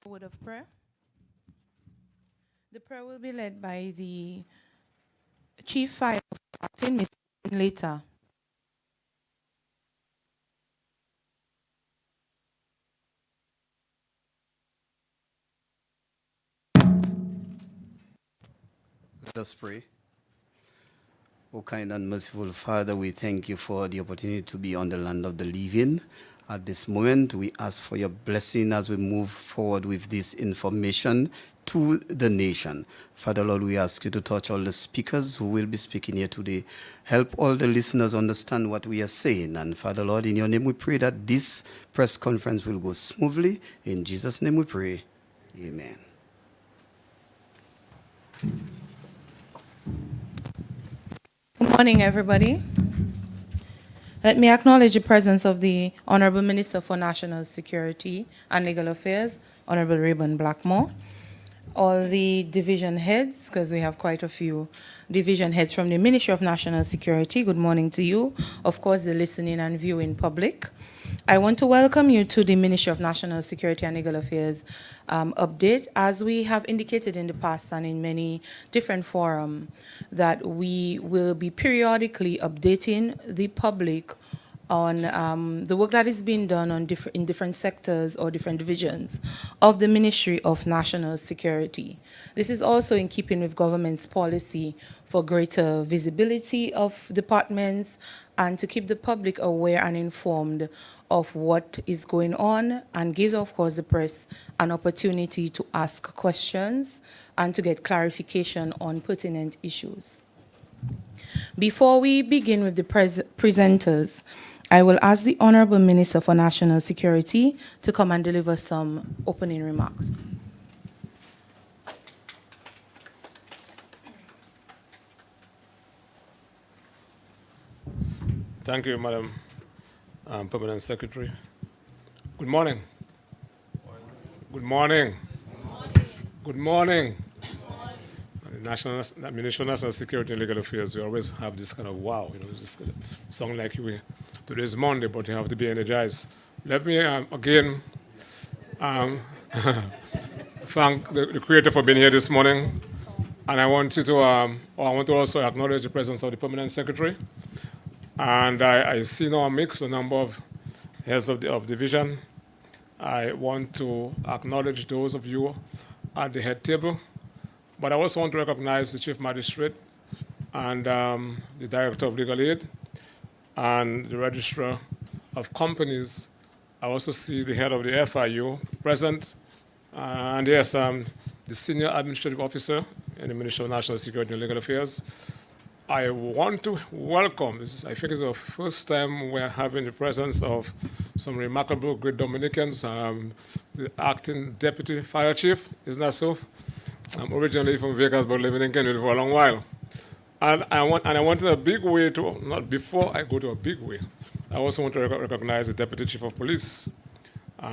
Word of prayer. The prayer will be led by the Chief Fire Captain, Mr. Later. Let us pray. O kind and merciful Father, we thank you for the opportunity to be on the land of the living. At this moment, we ask for your blessing as we move forward with this information to the nation. Father, Lord, we ask you to touch all the speakers who will be speaking here today. Help all the listeners understand what we are saying. And Father, Lord, in your name we pray that this press conference will go smoothly. In Jesus' name we pray. Amen. Good morning, everybody. Let me acknowledge the presence of the Honorable Minister for National Security and Legal Affairs, Honorable Rayburn Blackmore. All the division heads, because we have quite a few division heads from the Ministry of National Security. Good morning to you. Of course, the listening and viewing public. I want to welcome you to the Ministry of National Security and Legal Affairs update. As we have indicated in the past and in many different forums, that we will be periodically updating the public on the work that is being done on in different sectors or different divisions of the Ministry of National Security. This is also in keeping with government's policy for greater visibility of departments and to keep the public aware and informed of what is going on, and gives, of course, the press an opportunity to ask questions and to get clarification on pertinent issues. Before we begin with the presenters, I will ask the Honorable Minister for National Security to come and deliver some opening remarks. Thank you, Madam Permanent Secretary. Good morning. Good morning. Good morning. The Ministry of National Security and Legal Affairs, we always have this kind of wow, this kind of song like today is Monday, but you have to be energized. Let me again thank the Creator for being here this morning, and I want to also acknowledge the presence of the Permanent Secretary. And I see now a mix, a number of heads of division. I want to acknowledge those of you at the head table, but I also want to recognize the Chief Magistrate and the Director of Legal Aid and the Registrar of Companies. I also see the head of the FIU present, and yes, the Senior Administrative Officer in the Ministry of National Security and Legal Affairs. I want to welcome, I think it's the first time we're having the presence of some remarkable great Dominicans, the acting deputy fire chief, isn't that so? I'm originally from Vegas, but living in Kenya for a long while. And I want in a big way to, not before I go to a big way, I also want to recognize the deputy chief of police. He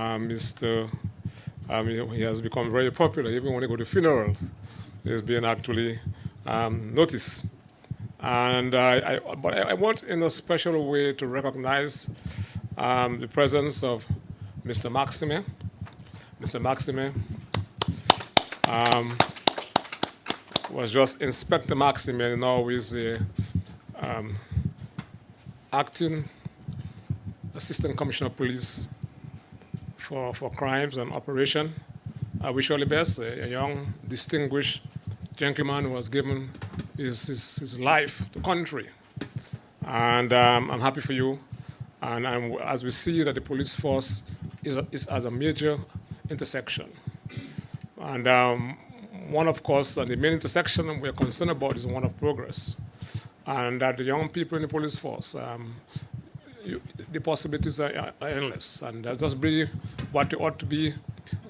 has become very popular, even when he go to funerals, he's being actually noticed. And but I want in a special way to recognize the presence of Mr. Maxime. Mr. Maxime was just Inspector Maxime, and now he's the acting Assistant Commissioner of Police for crimes and operation. I wish you all the best, a young, distinguished gentleman who has given his life to country. And I'm happy for you. And as we see that the police force is at a major intersection. And one, of course, the main intersection we're concerned about is one of progress. And that the young people in the police force, the possibilities are endless. And they'll just be what they ought to be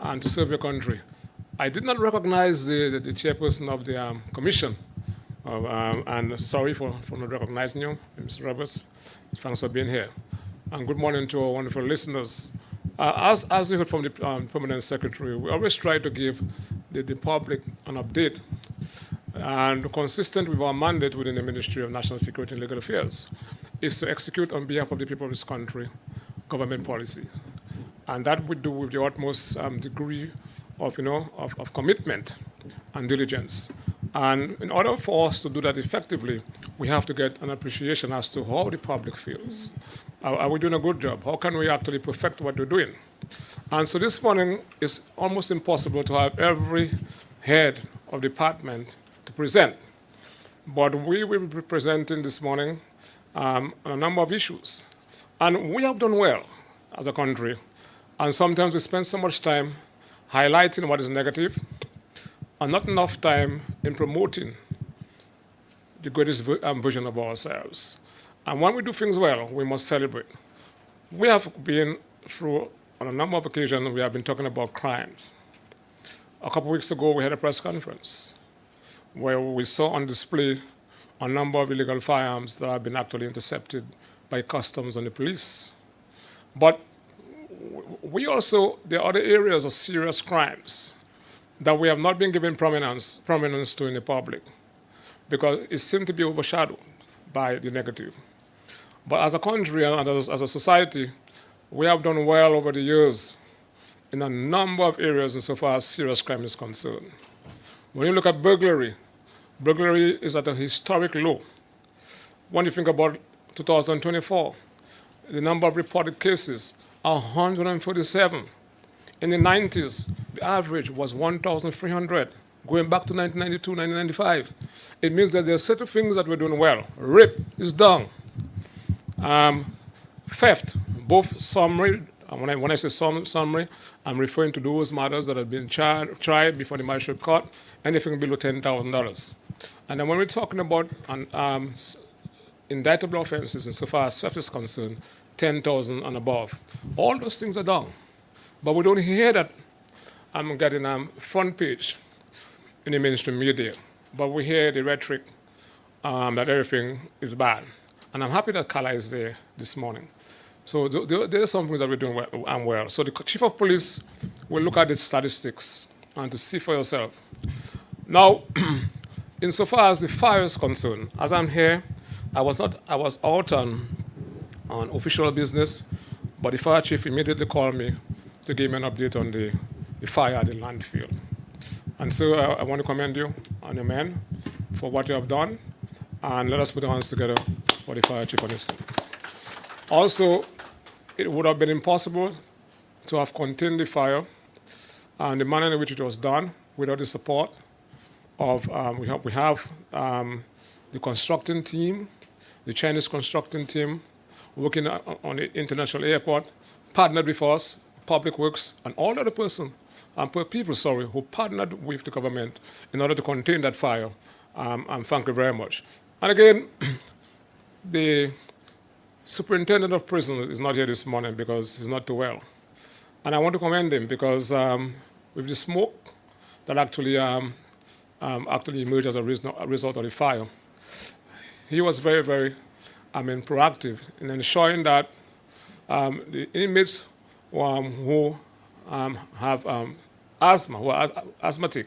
and to serve your country. I did not recognize the chairperson of the commission. And sorry for not recognizing you, Mr. Roberts. Thanks for being here. And good morning to our wonderful listeners. As you heard from the Permanent Secretary, we always try to give the public an update, and consistent with our mandate within the Ministry of National Security and Legal Affairs is to execute on behalf of the people of this country government policy. And that we do with the utmost degree of commitment and diligence. And in order for us to do that effectively, we have to get an appreciation as to how the public feels. Are we doing a good job? How can we actually perfect what we're doing? And so this morning, it's almost impossible to have every head of department to present. But we will be presenting this morning on a number of issues. And we have done well as a country. And sometimes we spend so much time highlighting what is negative and not enough time in promoting the greatest version of ourselves. And when we do things well, we must celebrate. We have been through, on a number of occasions, we have been talking about crimes. A couple of weeks ago, we had a press conference where we saw on display a number of illegal firearms that have been actually intercepted by customs and the police. But we also, there are other areas of serious crimes that we have not been given prominence to in the public because it seemed to be overshadowed by the negative. But as a country and as a society, we have done well over the years in a number of areas insofar as serious crime is concerned. When you look at burglary, burglary is at a historic low. When you think about 2024, the number of reported cases are 147. In the 90s, the average was 1,300. Going back to 1992, 1995, it means that there are certain things that we're doing well. Rape is down. Theft, both summary, and when I say summary, I'm referring to those matters that have been tried before the magistrate court, anything below $10,000. And then when we're talking about indictable offenses, insofar as theft is concerned, 10,000 and above, all those things are down. But we don't hear that I'm getting front page in the mainstream media, but we hear the rhetoric that everything is bad. And I'm happy that Kala is there this morning. So there are some things that we're doing well. So the chief of police will look at the statistics and to see for yourself. Now, insofar as the fire is concerned, as I'm here, I was out on official business, but the fire chief immediately called me to give me an update on the fire at the landfill. And so I want to commend you and your men for what you have done, and let us put our hands together for the fire chief on this thing. Also, it would have been impossible to have contained the fire and the manner in which it was done without the support of, we have the constructing team, the Chinese constructing team working on the international airport, partnered with us, Public Works, and all other people who partnered with the government in order to contain that fire. And thank you very much. And again, the superintendent of prisons is not here this morning because he's not too well. And I want to commend him because with the smoke that actually emerged as a result of the fire, he was very, very proactive in ensuring that the inmates who have asthma, who are asthmatic,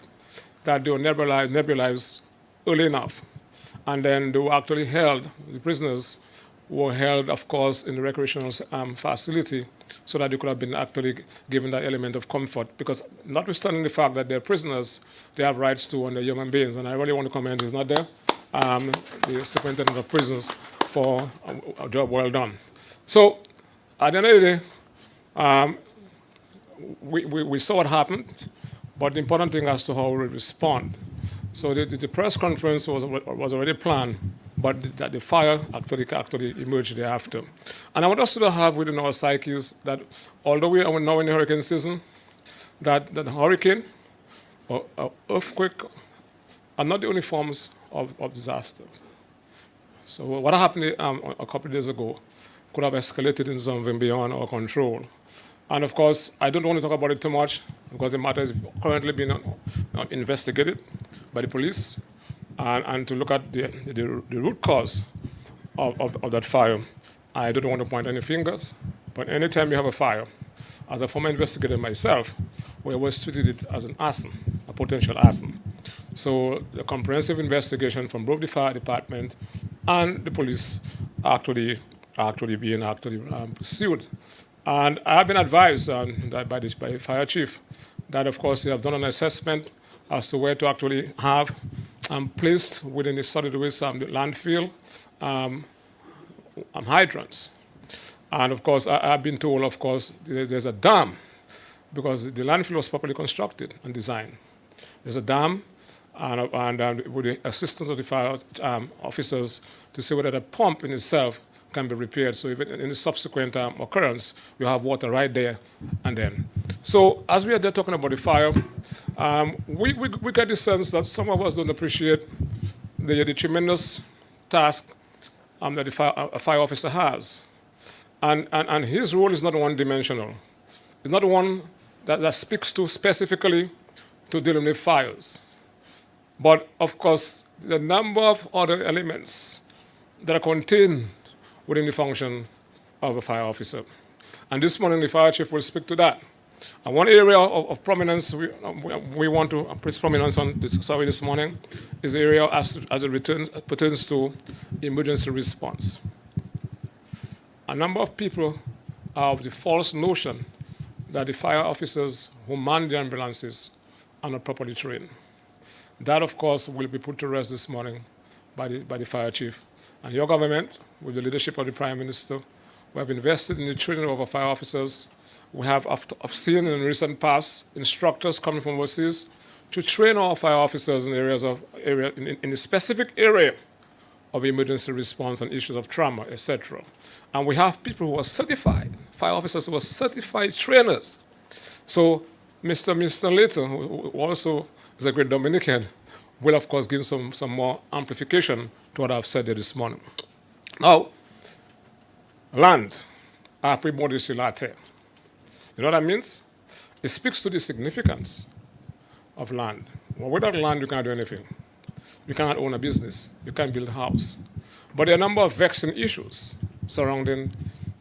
that they were nebulized early enough. And then they were actually held, the prisoners were held, of course, in the recreational facility so that they could have been actually given that element of comfort. Because notwithstanding the fact that they're prisoners, they have rights too and they're human beings. And I really want to commend, he's not there, the superintendent of prisons for a job well done. So at the end of the day, we saw what happened, but the important thing as to how we respond. So the press conference was already planned, but the fire actually emerged thereafter. And I want us to have within our psyches that although we are now in the hurricane season, that hurricane or earthquake are not the only forms of disasters. So what happened a couple of days ago could have escalated in something beyond our control. And of course, I don't want to talk about it too much because the matter is currently being investigated by the police and to look at the root cause of that fire. I don't want to point any fingers, but anytime you have a fire, as a former investigator myself, we always treated it as an arson, a potential arson. So the comprehensive investigation from both the fire department and the police actually being pursued. And I have been advised by the fire chief that, of course, you have done an assessment as to where to actually have placed within the solid waste landfill hydrants. And of course, I've been told, of course, there's a dam because the landfill was properly constructed and designed. There's a dam, and with the assistance of the fire officers to see whether the pump in itself can be repaired. So even in the subsequent occurrence, you have water right there and then. So as we are there talking about the fire, we get the sense that some of us don't appreciate the tremendous task that a fire officer has. And his role is not one-dimensional. It's not one that speaks to specifically to dealing with fires. But of course, the number of other elements that are contained within the function of a fire officer. And this morning, the fire chief will speak to that. And one area of prominence we want to place prominence on this morning is the area as it pertains to emergency response. A number of people have the false notion that the fire officers who man the ambulances are not properly trained. That, of course, will be put to rest this morning by the fire chief. And your government, with the leadership of the Prime Minister, we have invested in the training of our fire officers. We have seen in recent past instructors coming from overseas to train our fire officers in in a specific area of emergency response and issues of trauma, etc. And we have people who are certified, fire officers who are certified trainers. So Mr. Layton, who also is a great Dominican, will of course give some more amplification to what I've said there this morning. Now, land, primordial latte. You know what that means? It speaks to the significance of land. Well, without land, you can't do anything. You cannot own a business. You can't build a house. But there are a number of vexing issues surrounding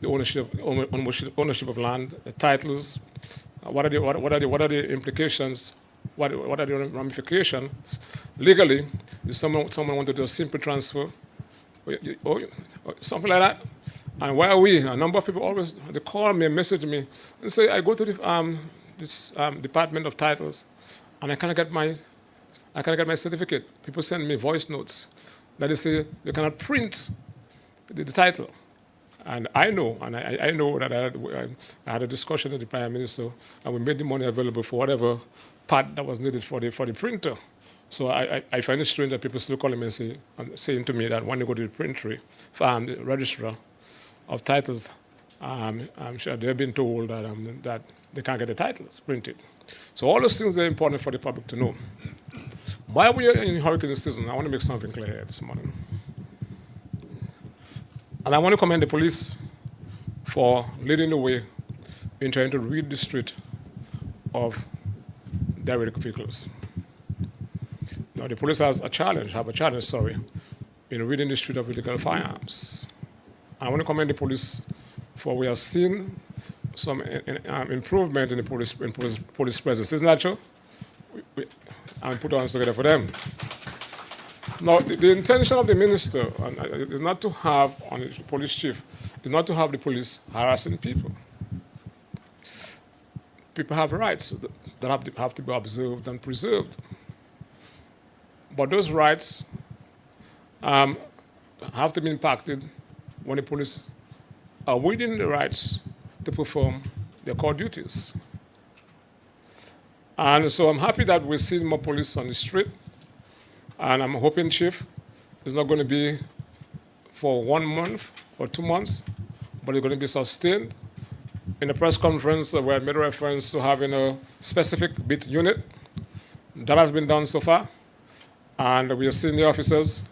the ownership of land, the titles. What are the implications? What are the ramifications? Legally, if someone wanted to do a simple transfer, or something like that. And why are we? A number of people always they call me, message me, and say, I go to this Department of Titles, and I cannot get my certificate. People send me voice notes that they say you cannot print the title. And I know, I know that I had a discussion with the Prime Minister, and we made the money available for whatever part that was needed for the printer. So I find it strange that people still call me and saying to me that when they go to the printery, the registrar of titles, I'm sure they've been told that they can't get the titles printed. So all those things are important for the public to know. While we are in hurricane season, I want to make something clear here this morning. And I want to commend the police for leading the way in trying to rid the street of derelict vehicles. Now, the police have a challenge, in ridding the street of illegal firearms. I want to commend the police for we have seen some improvement in the police presence. Isn't that true? And put our hands together for them. Now, the intention of the minister is not to have, on the police chief, is not to have the police harassing people. People have rights that have to be observed and preserved. But those rights have to be impacted when the police are within the rights to perform their core duties. And so I'm happy that we're seeing more police on the street. And I'm hoping, Chief, it's not going to be for 1 month or 2 months, but it's going to be sustained. In the press conference, we had made reference to having a specific beat unit. That has been done so far. And we are seeing the officers,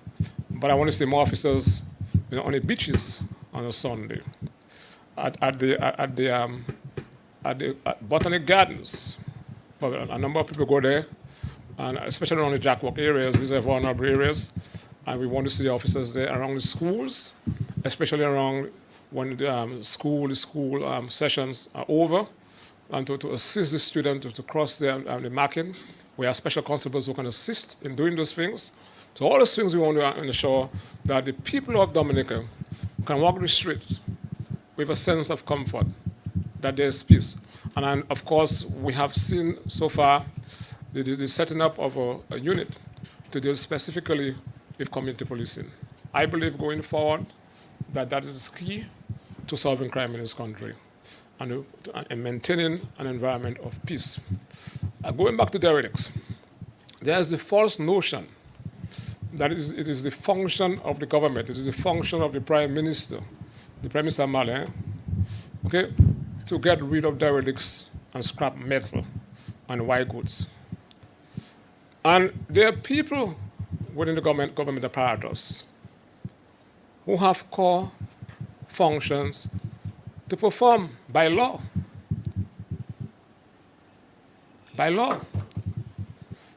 but I want to see more officers on the beaches on a Sunday. At the Botanic Gardens, a number of people go there, and especially around the Jackwalk areas. These are vulnerable areas, and we want to see the officers there around the schools, especially around when the school sessions are over, and to assist the students to cross the marking. We have special constables who can assist in doing those things. So all those things we want to ensure that the people of Dominica can walk the streets with a sense of comfort, that there's peace. And of course, we have seen so far the setting up of a unit to deal specifically with community policing. I believe going forward that is key to solving crime in this country and maintaining an environment of peace. Going back to derelicts, there's the false notion that it is the function of the government, it is the function of the Prime Minister, the Prime Minister Malin, okay, to get rid of derelicts and scrap metal and white goods. And there are people within the government apparatus who have core functions to perform by law. By law.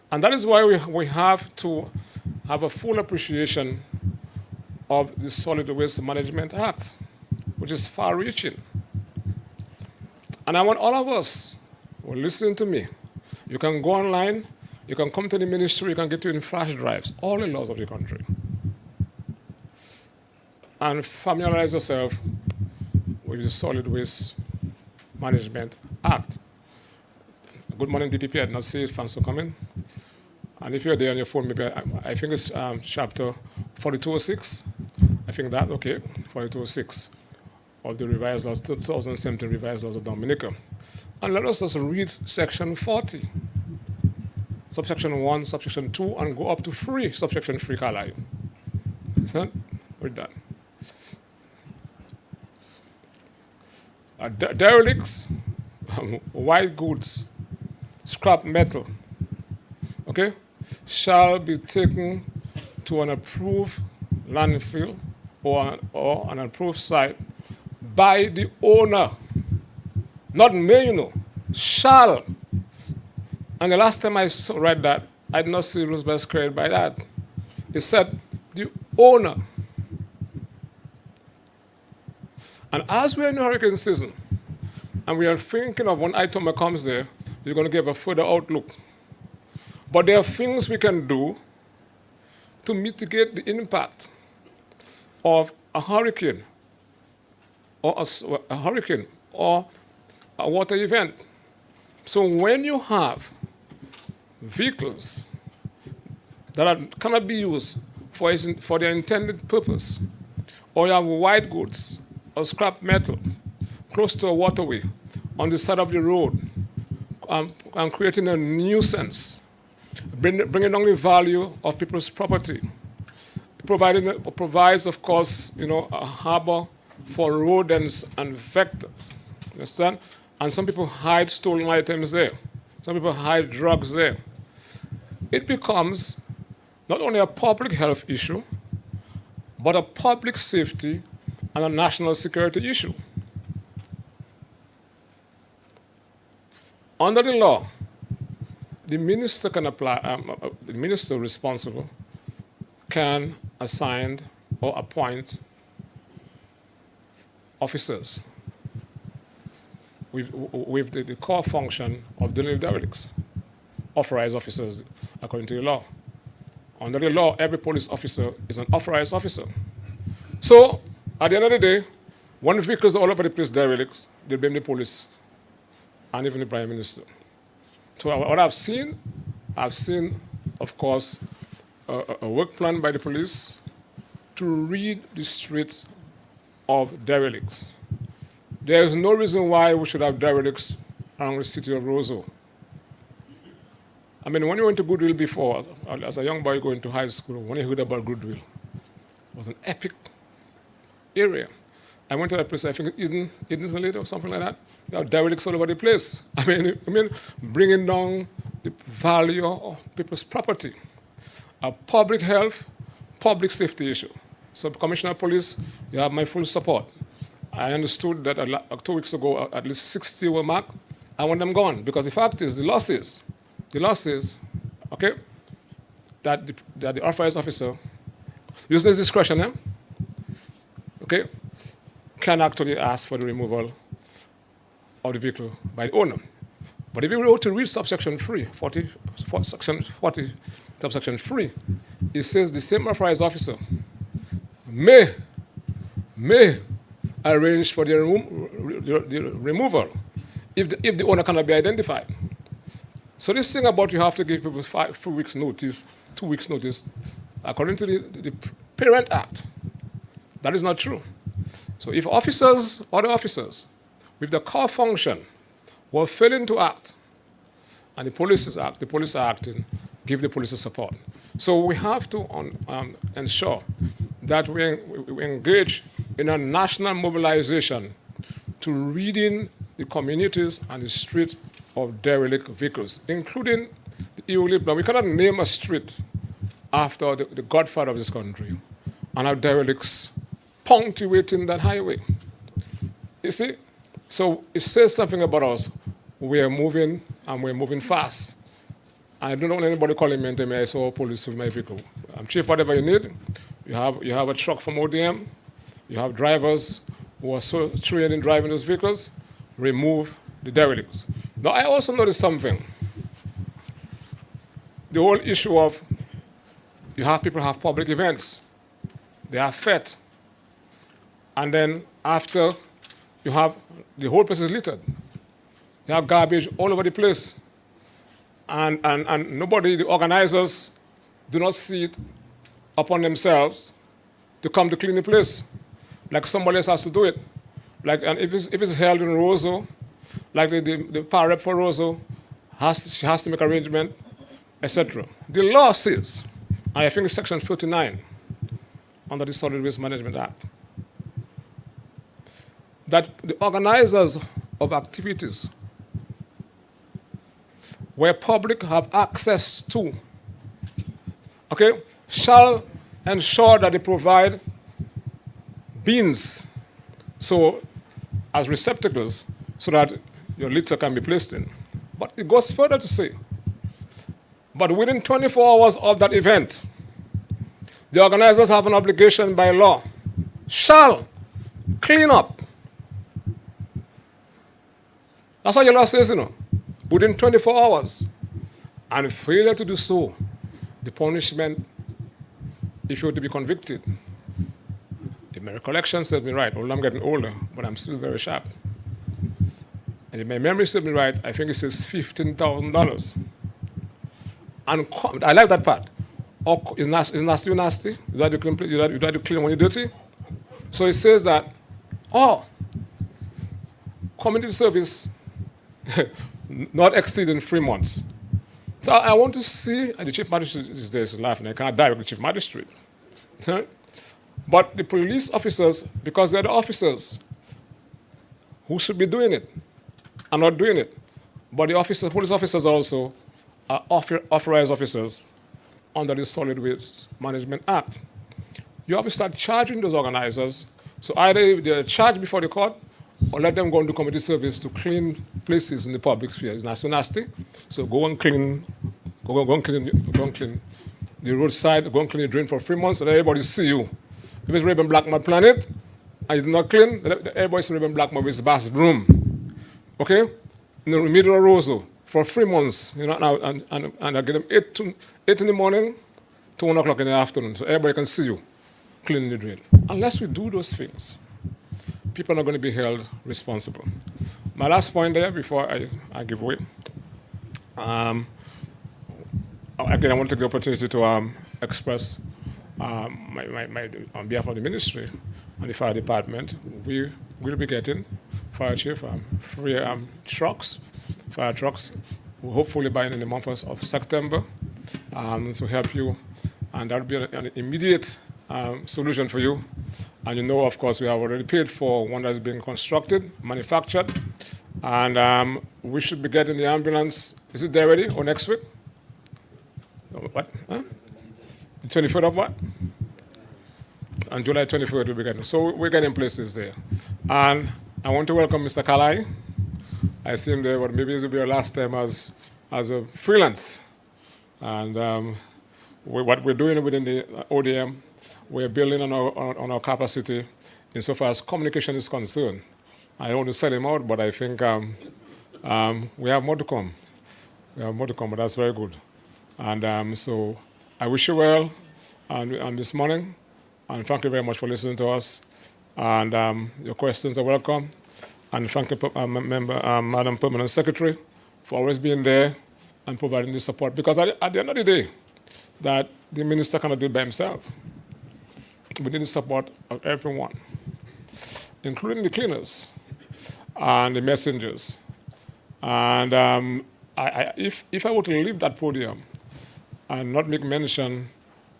And that is why we have to have a full appreciation of the Solid Waste Management Act, which is far-reaching. And I want all of us who listen to me, you can go online, you can come to the ministry, you can get it in flash drives, all the laws of the country, and familiarize yourself with the Solid Waste Management Act. Good morning, DPP. I did not see it. Thanks for coming. And if you're there on your phone, maybe I think it's chapter 4206. I think that, okay, 4206 of the revised laws, 2017 revised laws of Dominica. And let us just read section 40, subsection 1, subsection 2, and go up to 3, subsection 3, Carlisle. So, we're done. Derelicts, white goods, scrap metal, okay, shall be taken to an approved landfill or an approved site by the owner. Not may, you know, shall. And the last time I read that, I did not see rules best created by that. It said the owner. And as we're in hurricane season, and we are thinking of when Itoma comes there, you're going to give a further outlook. But there are things we can do to mitigate the impact of a hurricane or a water event. So when you have vehicles that cannot be used for their intended purpose, or you have white goods or scrap metal close to a waterway on the side of the road, and creating a nuisance, bringing down the value of people's property, provides, of course, you know, a harbor for rodents and vectors. Understand? And some people hide stolen items there. Some people hide drugs there. It becomes not only a public health issue, but a public safety and a national security issue. Under the law, the minister can apply, the minister responsible can assign or appoint officers with the core function of dealing with derelicts, authorized officers according to the law. Under the law, every police officer is an authorized officer. So, at the end of the day, when vehicles all over the place derelicts, they blame the police and even the Prime Minister. So what I've seen, of course, a work plan by the police to read the streets of derelicts. There is no reason why we should have derelicts around the city of Roseau. I mean, when you went to Goodwill before, as a young boy going to high school, when you heard about Goodwill, it was an epic area. I went to that place, I think Eden's Lake or something like that. You have derelicts all over the place. I mean, bringing down the value of people's property. A public health, public safety issue. So, Commissioner of Police, you have my full support. I understood that 2 weeks ago, at least 60 were marked. I want them gone, because the fact is, the law says, okay, that the authorized officer uses his discretion, okay, can actually ask for the removal of the vehicle by the owner. But if you were to read subsection 3, section 40, subsection 3, it says the same authorized officer may arrange for the removal if the owner cannot be identified. So this thing about you have to give people 4 weeks notice, 2 weeks notice, according to the Parent Act, that is not true. So if officers, other officers, with the core function were failing to act, and the police are acting, give the police support. So we have to ensure that we engage in a national mobilization to ridding the communities and the streets of derelict vehicles, including the illegal. But we cannot name a street after the godfather of this country and have derelicts punctuating that highway. You see? So it says something about us. We are moving, and we're moving fast. I don't want anybody calling me and tell me I saw police with my vehicle. I'm chief, whatever you need. You have a truck from ODM. You have drivers who are so trained in driving those vehicles. Remove the derelicts. Now, I also noticed something. The whole issue of you have people have public events. They are fed. And then after, you have the whole place is littered. You have garbage all over the place. And nobody, the organizers, do not see it upon themselves to come to clean the place. Like somebody else has to do it. Like, and if it's held in Roseau, like the power rep for Roseau she has to make arrangement, etc. The law says, and I think it's section 39 under the Solid Waste Management Act, that the organizers of activities where public have access to, okay, shall ensure that they provide bins, so as receptacles, so that your litter can be placed in. But it goes further to say, but within 24 hours of that event, the organizers have an obligation by law, shall clean up. That's what your law says, within 24 hours. And failure to do so, the punishment, if you were to be convicted, if my recollection serves me right, although I'm getting older, but I'm still very sharp. And if my memory serves me right, I think it says $15,000. And I like that part. Or is nasty nasty? You have to clean when you're dirty. So it says that, community service not exceeding 3 months. So I want to see, and the chief magistrate is there, is laughing, I can't direct the chief magistrate. But the police officers, because they're the officers who should be doing it, are not doing it. But the police officers also are authorized officers under the Solid Waste Management Act. You have to start charging those organizers. So either they're charged before the court, or let them go and do community service to clean places in the public sphere. It's not so nasty. So go and clean the roadside, go and clean the drain for 3 months, so that everybody see you. If it's Raven Blackmore Planet, and you do not clean, everybody see Raven Blackmore with his bass broom. Okay? In the middle of Roseau for 3 months, and I get them 8 in the morning to 1 o'clock in the afternoon, so everybody can see you cleaning the drain. Unless we do those things, people are not going to be held responsible. My last point there before I give way. Again, I want to take the opportunity to express on behalf of the ministry and the fire department, we will be getting, fire chief, 3 fire trucks, hopefully by in the month of September, to help you. And that will be an immediate solution for you. And you know, of course, we have already paid for one that's being constructed, manufactured. And we should be getting the ambulance. Is it there ready or next week? What? Huh? The 23rd of what? On July 23rd we'll be getting. So we're getting places there. And I want to welcome Mr. Kalai. I see him there, but maybe this will be your last time as a freelance. And what we're doing within the ODM, we're building on our capacity insofar as communication is concerned. I don't want to sell him out, but I think we have more to come. We have more to come, but that's very good. And so I wish you well on this morning, and thank you very much for listening to us. And your questions are welcome. and thank you, Madam Permanent Secretary, for always being there and providing the support. Because at the end of the day, that the minister cannot do it by himself. We need the support of everyone, including the cleaners and the messengers. And if I were to leave that podium and not make mention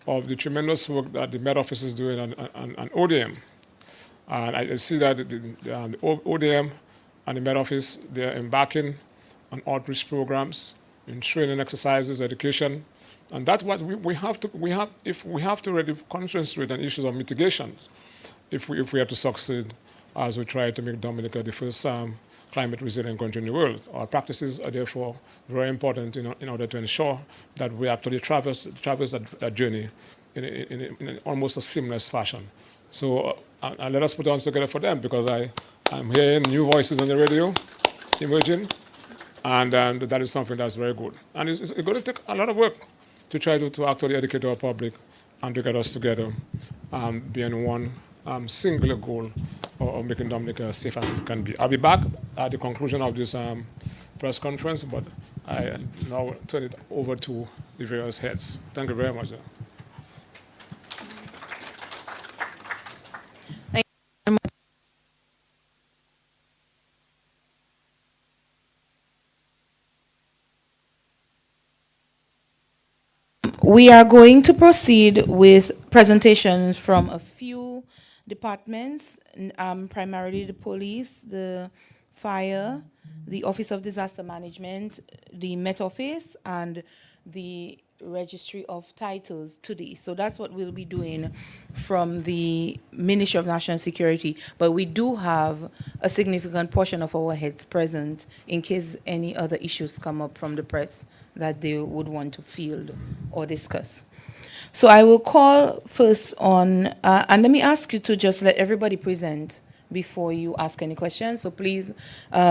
of the tremendous work that the Met Office is doing on ODM, and I see that the ODM and the Met Office, they're embarking on outreach programs, in training exercises, education, and that's what we have to really concentrate on issues of mitigations if we are to succeed as we try to make Dominica the first climate resilient country in the world. Our practices are therefore very important in order to ensure that we actually traverse that journey in almost a seamless fashion. So let us put our hands together for them, because I'm hearing new voices on the radio emerging, and that is something that's very good. And it's going to take a lot of work to try to actually educate our public and to get us together behind one singular goal of making Dominica as safe as it can be. I'll be back at the conclusion of this press conference, but I now turn it over to the various heads. Thank you very much. We are going to proceed with presentations from a few departments, primarily the police, the fire, the Office of Disaster Management, the Met Office, and the Registry of Titles today. So that's what we'll be doing from the Ministry of National Security. But we do have a significant portion of our heads present in case any other issues come up from the press that they would want to field or discuss. So I will call first on, and let me ask you to just let everybody present before you ask any questions. So please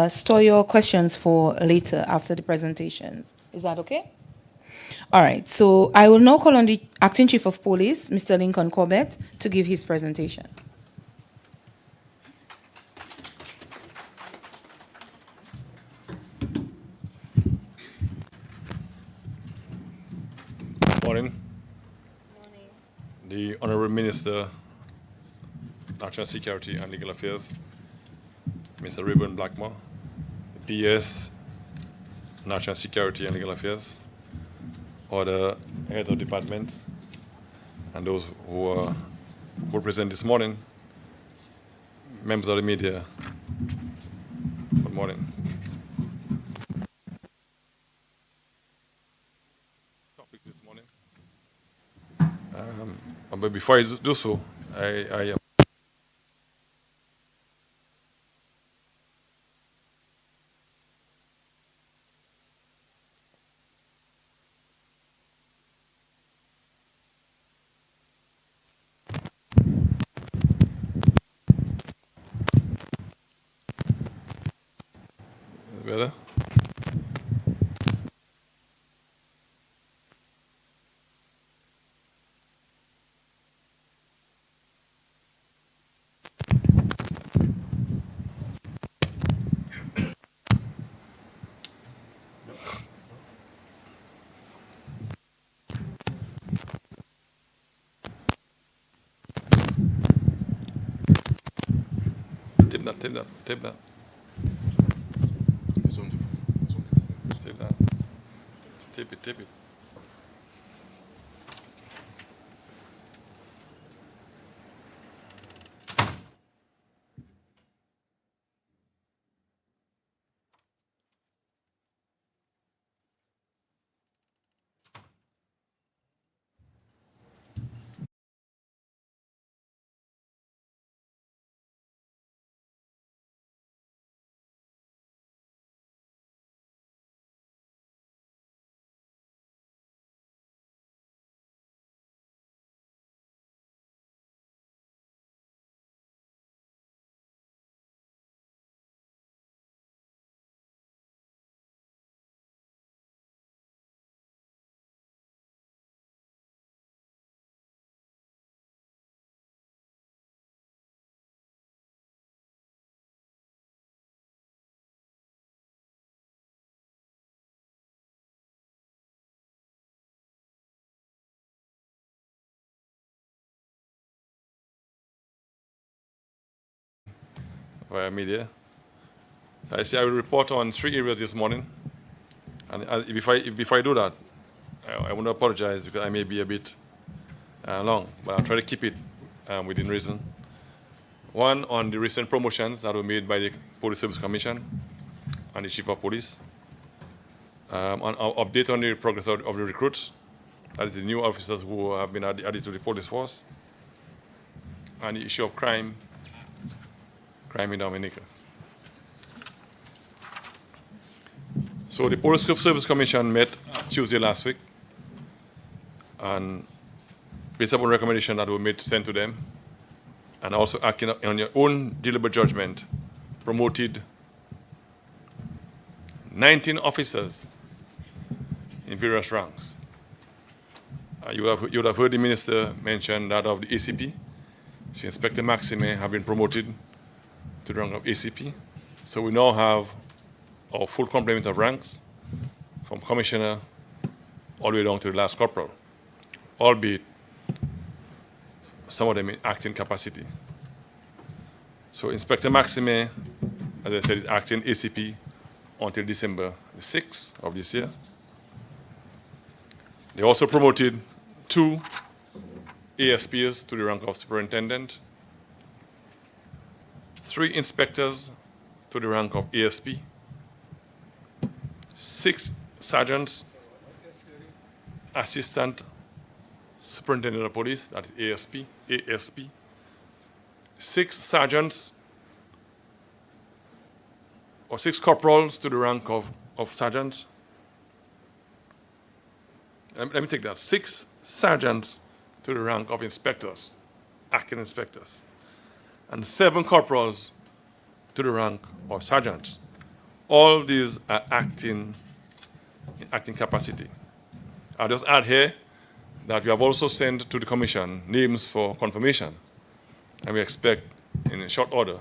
store your questions for later after the presentations. Is that okay? All right, so I will now call on the Acting Chief of Police, Mr. Lincoln Corbett, to give his presentation. Morning. The Honorable Minister, National Security and Legal Affairs, Mr. Rayburn Blackmore, the PS, National Security and Legal Affairs, other heads of department, and those who were present this morning, members of the media, good morning. Topic this morning. But before I do so, I better? Tip that. Tip that. Tip it. via media. I say I will report on 3 areas this morning. And before I do that, I want to apologize because I may be a bit long, but I'll try to keep it within reason. One, on the recent promotions that were made by the Police Service Commission and the Chief of Police. An update on the progress of the recruits, that is the new officers who have been added to the police force, and the issue of crime in Dominica. So the Police Service Commission met Tuesday last week, and based upon recommendations that were sent to them, and also acting on your own deliberate judgment, promoted 19 officers in various ranks. You would have heard the minister mention that of the ACP. So Inspector Maxime have been promoted to the rank of ACP. So we now have our full complement of ranks, from commissioner all the way down to the last corporal, albeit some of them in acting capacity. So Inspector Maxime, as I said, is acting ACP until December the 6th of this year. They also promoted 2 ASPs to the rank of superintendent, 3 inspectors to the rank of ASP, 6 sergeants, assistant superintendent of police, that is ASP, 6 sergeants or 6 corporals to the rank of sergeants. Let me take that. 6 sergeants to the rank of inspectors, acting inspectors, and 7 corporals to the rank of sergeants. All these are acting in acting capacity. I'll just add here that we have also sent to the Commission names for confirmation, and we expect in a short order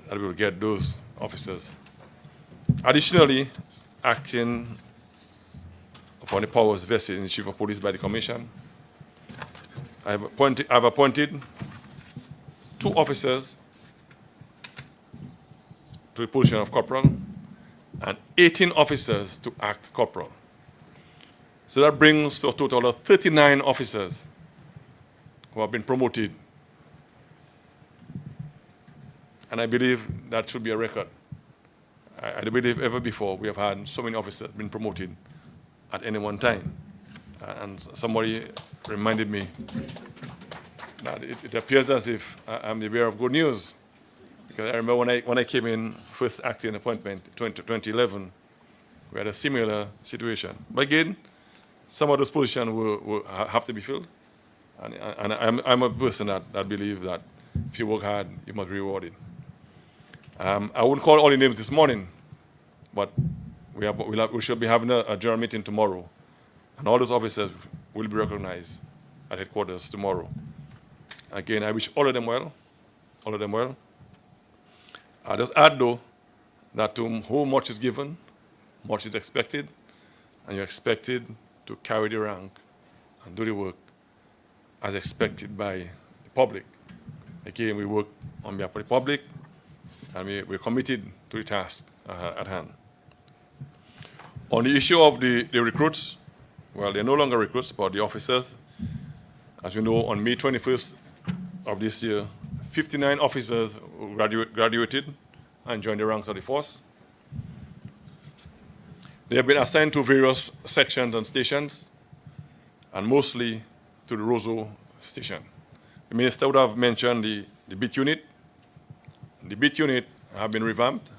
that we will get those officers. Additionally, acting upon the powers vested in the Chief of Police by the Commission, I have appointed 2 officers to the position of corporal and 18 officers to act corporal. So that brings to a total of 39 officers who have been promoted. And I believe that should be a record. I don't believe ever before we have had so many officers been promoted at any one time. And somebody reminded me that it appears as if I'm the bearer of good news. Because I remember when I came in first acting appointment, 2011, we had a similar situation. But again, some of those positions will have to be filled. And I'm a person that believes that if you work hard, you must be rewarded. I wouldn't call all the names this morning, but we should be having a general meeting tomorrow. And all those officers will be recognized at headquarters tomorrow. Again, I wish all of them well. All of them well. I'll just add, though, that to whom much is given, much is expected, and you're expected to carry the rank and do the work as expected by the public. Again, we work on behalf of the public, and we're committed to the task at hand. On the issue of the recruits, well, they're no longer recruits, but the officers. As you know, on May 21st of this year, 59 officers graduated and joined the ranks of the force. They have been assigned to various sections and stations, and mostly to the Roseau station. The minister would have mentioned the beat unit. The beat unit have been revamped,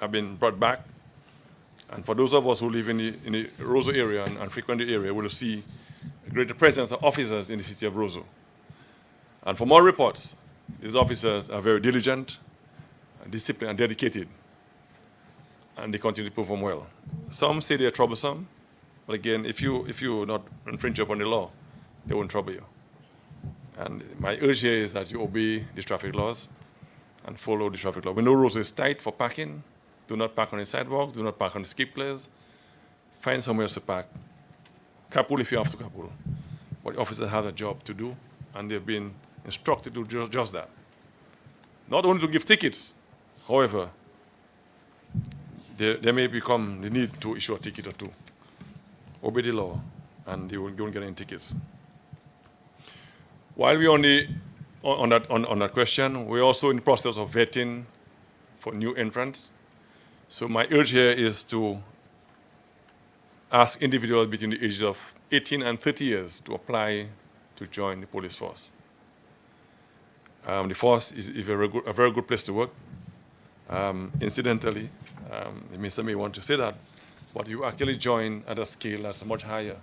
have been brought back. And for those of us who live in the Roseau area and frequent the area, we'll see a greater presence of officers in the city of Roseau. And from all reports, these officers are very diligent, disciplined, and dedicated, and they continue to perform well. Some say they're troublesome, but again, if you not infringe upon the law, they won't trouble you. And my urge here is that you obey the traffic laws and follow the traffic law. We know Roseau is tight for parking. Do not park on the sidewalk. Do not park on the skip place. Find somewhere else to park. Carpool if you have to carpool. But the officers have a job to do, and they've been instructed to do just that. Not only to give tickets, However, there may become the need to issue a ticket or two. Obey the law, and you won't get any tickets. While we're on that question, we're also in the process of vetting for new entrants. So my urge here is to ask individuals between the ages of 18 and 30 years to apply to join the police force. The force is a very good place to work. Incidentally, the minister may want to say that, but you actually join at a scale that's much higher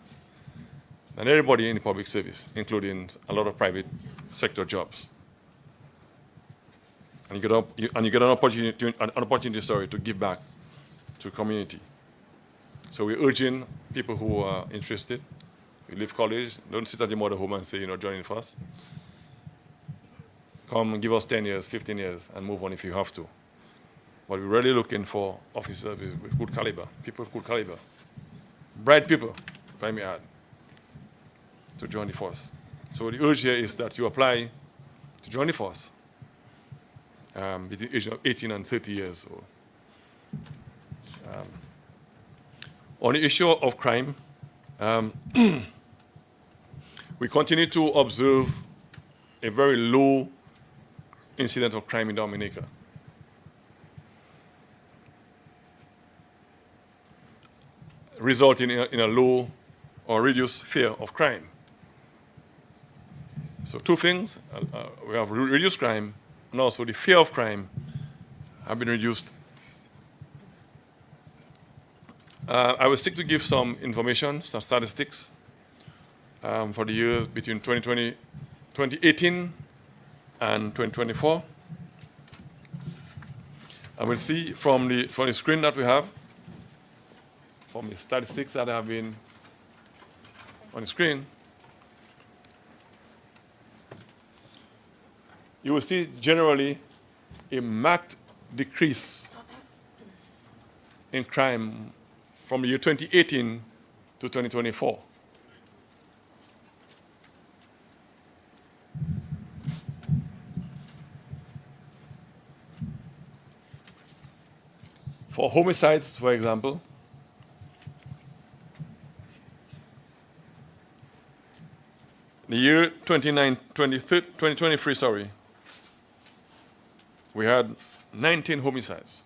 than everybody in the public service, including a lot of private sector jobs. And you get an opportunity, to give back to the community. So we're urging people who are interested, you leave college, don't sit at your mother home and say, join us. Come and give us 10 years, 15 years, and move on if you have to. But we're really looking for officers with good caliber, people with good caliber, bright people, if I may add, to join the force. So the urge here is that you apply to join the force between the age of 18 and 30 years old. On the issue of crime, we continue to observe a very low incident of crime in Dominica. Resulting in a low or reduced fear of crime. So two things, we have reduced crime, and also the fear of crime have been reduced. I will seek to give some information, some statistics for the years between 2018 and 2024. I will see from the screen that we have, from the statistics that have been on the screen, you will see generally a marked decrease in crime from the year 2018 to 2024. For homicides, for example, the year 2023, we had 19 homicides.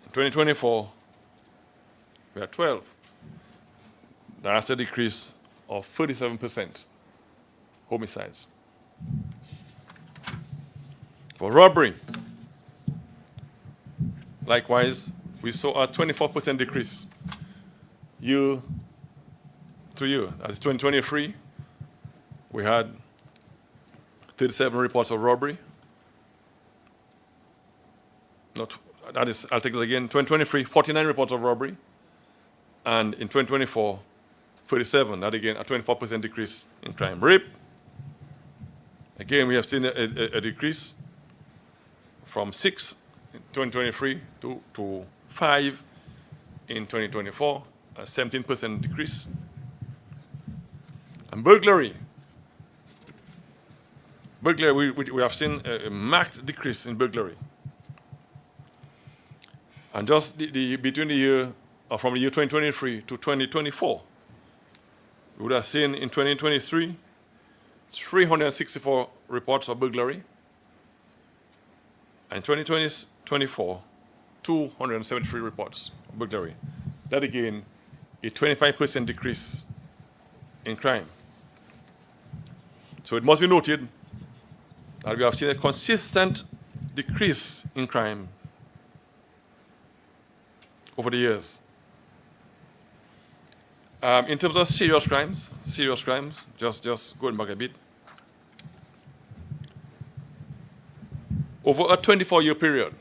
In 2024, we had 12. That's a decrease of 37% homicides. For robbery, likewise, we saw a 24% decrease year to year. That is 2023, we had 37 reports of robbery. I'll take it again. 2023, 49 reports of robbery. And in 2024, 37. That again, a 24% decrease in crime. Rape, again, we have seen a decrease from 6 in 2023 to 5 in 2024, a 17% decrease. And burglary, we have seen a marked decrease in burglary. And just between the year, from the year 2023 to 2024, we would have seen in 2023, 364 reports of burglary. And in 2024, 273 reports of burglary. That again, a 25% decrease in crime. So it must be noted that we have seen a consistent decrease in crime over the years. In terms of serious crimes, just going back a bit, over a 24-year period,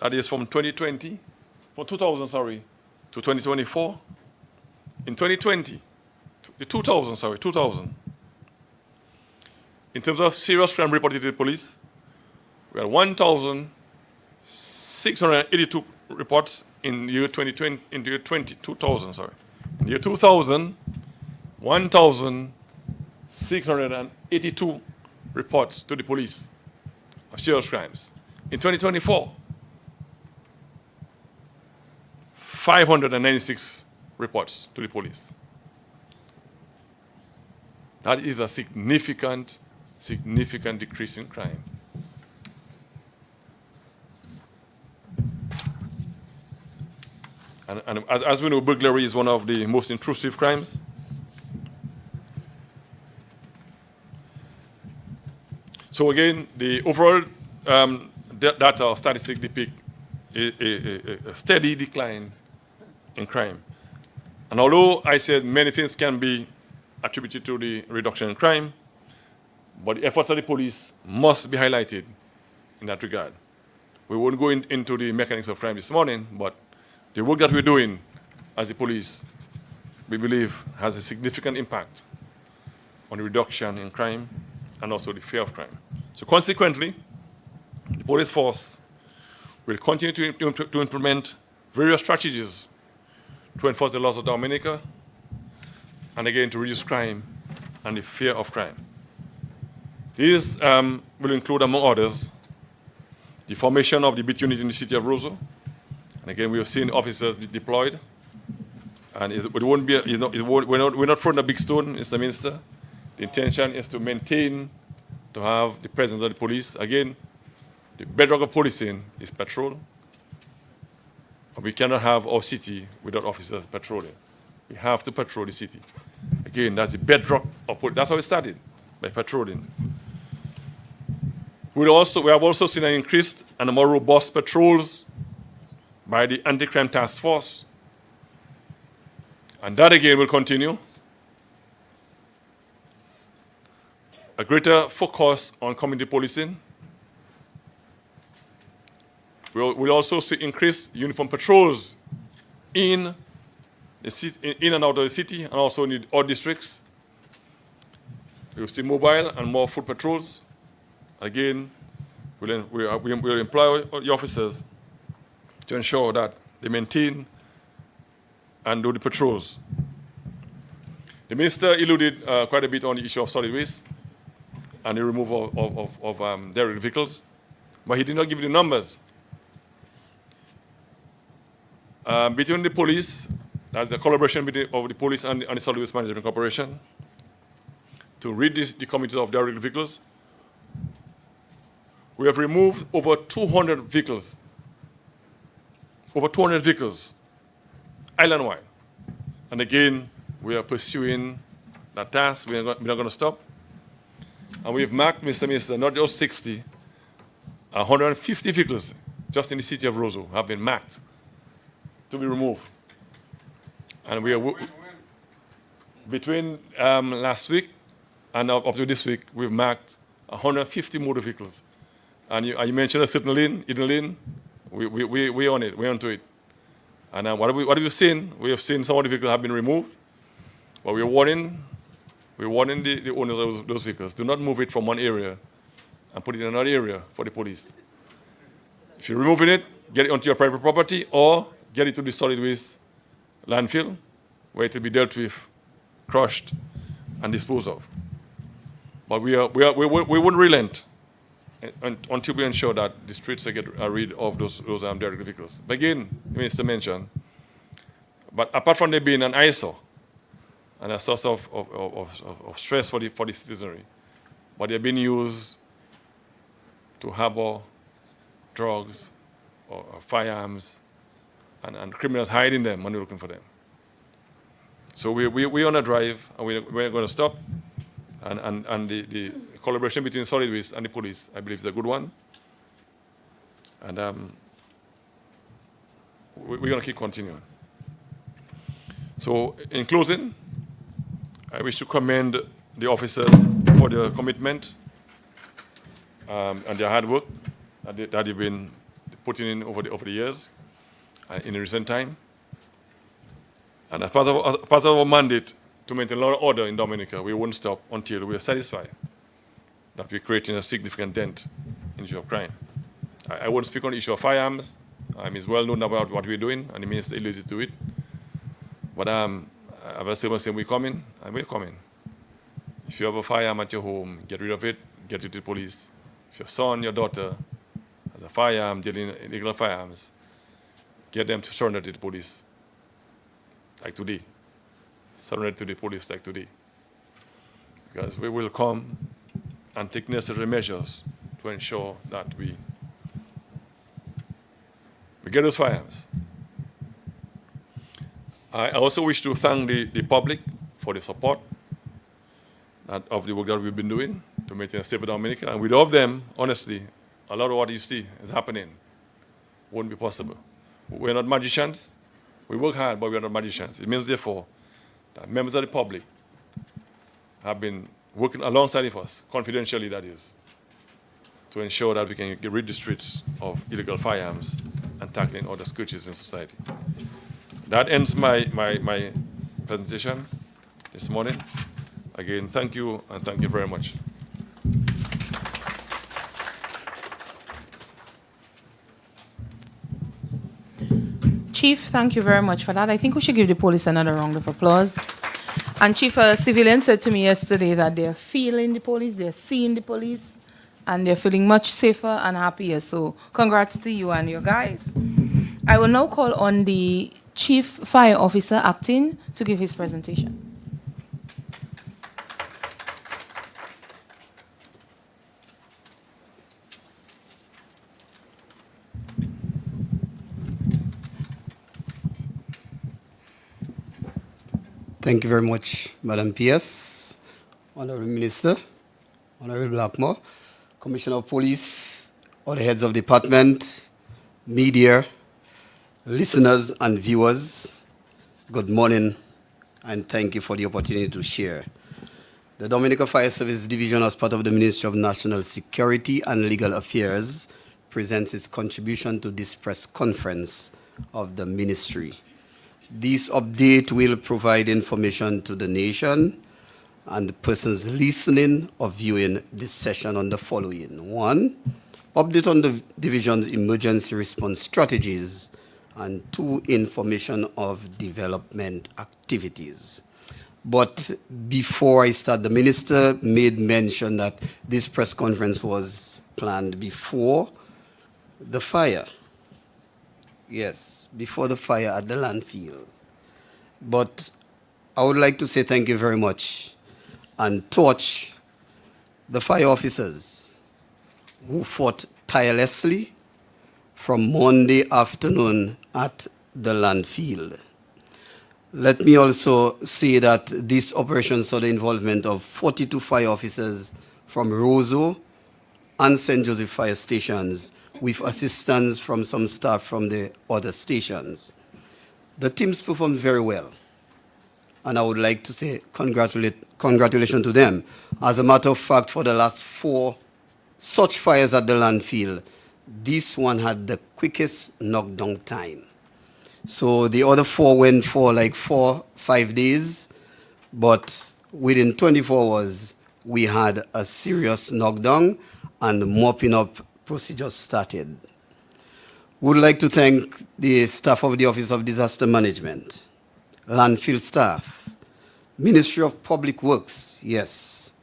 that is from 2020, to 2024, in 2020, 2000. In terms of serious crime reported to the police, we had 1,682 reports in the year 2020, in the year 2000. In the year 2000, 1,682 682 reports to the police of serious crimes. In 2024, 596 reports to the police. That is a significant decrease in crime. And as we know, burglary is one of the most intrusive crimes. So again, the overall data or statistics depict a steady decline in crime. And although I said many things can be attributed to the reduction in crime, but the efforts of the police must be highlighted in that regard. We won't go into the mechanics of crime this morning, but the work that we're doing as the police, we believe, has a significant impact on the reduction in crime and also the fear of crime. So consequently, the police force will continue to implement various strategies to enforce the laws of Dominica and again to reduce crime and the fear of crime. These will include, among others, the formation of the beat unit in the city of Roseau. And again, we have seen officers deployed. And we're not throwing a big stone, Mr. Minister. The intention is to maintain, to have the presence of the police. Again, the bedrock of policing is patrol. We cannot have our city without officers patrolling. We have to patrol the city. Again, that's the bedrock of policing. That's how it started, by patrolling. We have also seen an increased and more robust patrols by the Anti-Crime Task Force. And that again will continue. A greater focus on community policing. We'll also see increased uniform patrols in and out of the city and also in all districts. We'll see mobile and more foot patrols. Again, we'll employ the officers to ensure that they maintain and do the patrols. The minister alluded quite a bit on the issue of solid waste and the removal of derelict vehicles, but he did not give the numbers. Between the police, there's a collaboration of the police and the Solid Waste Management Corporation to rid the communities of derelict vehicles. We have removed over 200 vehicles, island-wide. And again, we are pursuing that task. We're not going to stop. And we've marked, Mr. Minister, not just 60, 150 vehicles just in the city of Roseau have been marked to be removed. And we are between last week and up to this week, we've marked 150 motor vehicles. And you mentioned a certain lane, Eden Lane. We're on it. We're onto it. And what have you seen? We have seen some of the vehicles have been removed, but we're warning the owners of those vehicles. Do not move it from one area and put it in another area for the police. If you're removing it, get it onto your private property or get it to the solid waste landfill where it will be dealt with, crushed, and disposed of. But we won't relent until we ensure that the streets are rid of those derelict vehicles. But again, the Minister mentioned, but apart from there being an eyesore and a source of stress for the citizenry, but they're being used to harbor drugs or firearms and criminals hiding them when we're looking for them. So we're on a drive, and we're going to stop. And the collaboration between Solid Waste and the police, I believe, is a good one. And we're going to keep continuing. So in closing, I wish to commend the officers for their commitment and their hard work that they've been putting in over the years in recent time. And as part of our mandate to maintain law and order in Dominica, we won't stop until we are satisfied that we're creating a significant dent in the issue of crime. I won't speak on the issue of firearms. It's well known about what we're doing, and the minister alluded to it. But as I was saying, we're coming, and we're coming. If you have a firearm at your home, get rid of it, get it to the police. If your son, your daughter has a firearm, dealing in illegal firearms, get them to surrender to the police, like today. Surrender to the police like today. Because we will come and take necessary measures to ensure that we get those firearms. I also wish to thank the public for the support of the work that we've been doing to maintain a safer Dominica. And without them, honestly, a lot of what you see is happening wouldn't be possible. We're not magicians. We work hard, but we're not magicians. It means, therefore, that members of the public have been working alongside of us, confidentially that is, to ensure that we can get rid of the streets of illegal firearms and tackling other scourges in society. That ends my presentation this morning. Again, thank you, and thank you very much. Chief, thank you very much for that. I think we should give the police another round of applause. And Chief, a civilian said to me yesterday that they're feeling the police, they're seeing the police, and they're feeling much safer and happier. So congrats to you and your guys. I will now call on the Chief Fire Officer Acting to give his presentation. Thank you very much, Madam PS, Honorable Minister, Honorable Blackmore, Commissioner of Police, all the heads of department, media, listeners and viewers, good morning, and thank you for the opportunity to share. The Dominica Fire Service Division, as part of the Ministry of National Security and Legal Affairs, presents its contribution to this press conference of the ministry. This update will provide information to the nation and the persons listening or viewing this session on the following. 1, update on the division's emergency response strategies, and 2, information of development activities. But before I start, the minister made mention that this press conference was planned before the fire. Yes, before the fire at the landfill. But I would like to say thank you very much and torch the fire officers who fought tirelessly from Monday afternoon at the landfill. Let me also say that this operation saw the involvement of 42 fire officers from Roseau and St. Joseph fire stations, with assistance from some staff from the other stations. The teams performed very well, and I would like to say congratulations to them. As a matter of fact, for the last 4 such fires at the landfill, this one had the quickest knockdown time. So the other 4 went for like 4-5 days, but within 24 hours, we had a serious knockdown and mopping up procedures started. Would like to thank the staff of the Office of Disaster Management, landfill staff, Ministry of Public Works, yes,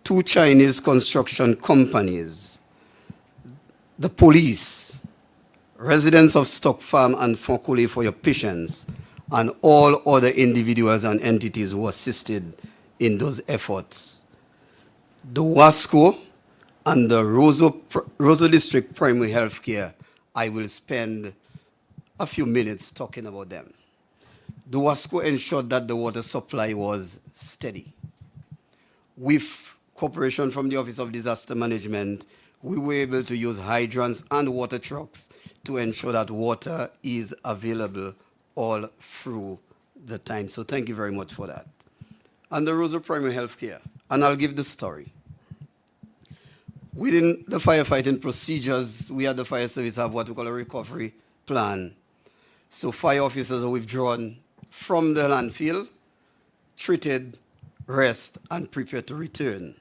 2 Chinese construction companies, the police, residents of Stock Farm and Fonkole for your patience, and all other individuals and entities who assisted in those efforts. The WASCO and the Roseau District Primary Health Care, I will spend a few minutes talking about them. The WASCO ensured that the water supply was steady. With cooperation from the Office of Disaster Management, we were able to use hydrants and water trucks to ensure that water is available all through the time. So thank you very much for that. And the Roseau Primary Health Care, and I'll give the story. Within the firefighting procedures, we at the fire service have what we call a recovery plan. So fire officers are withdrawn from the landfill, treated, rest, and prepare to return.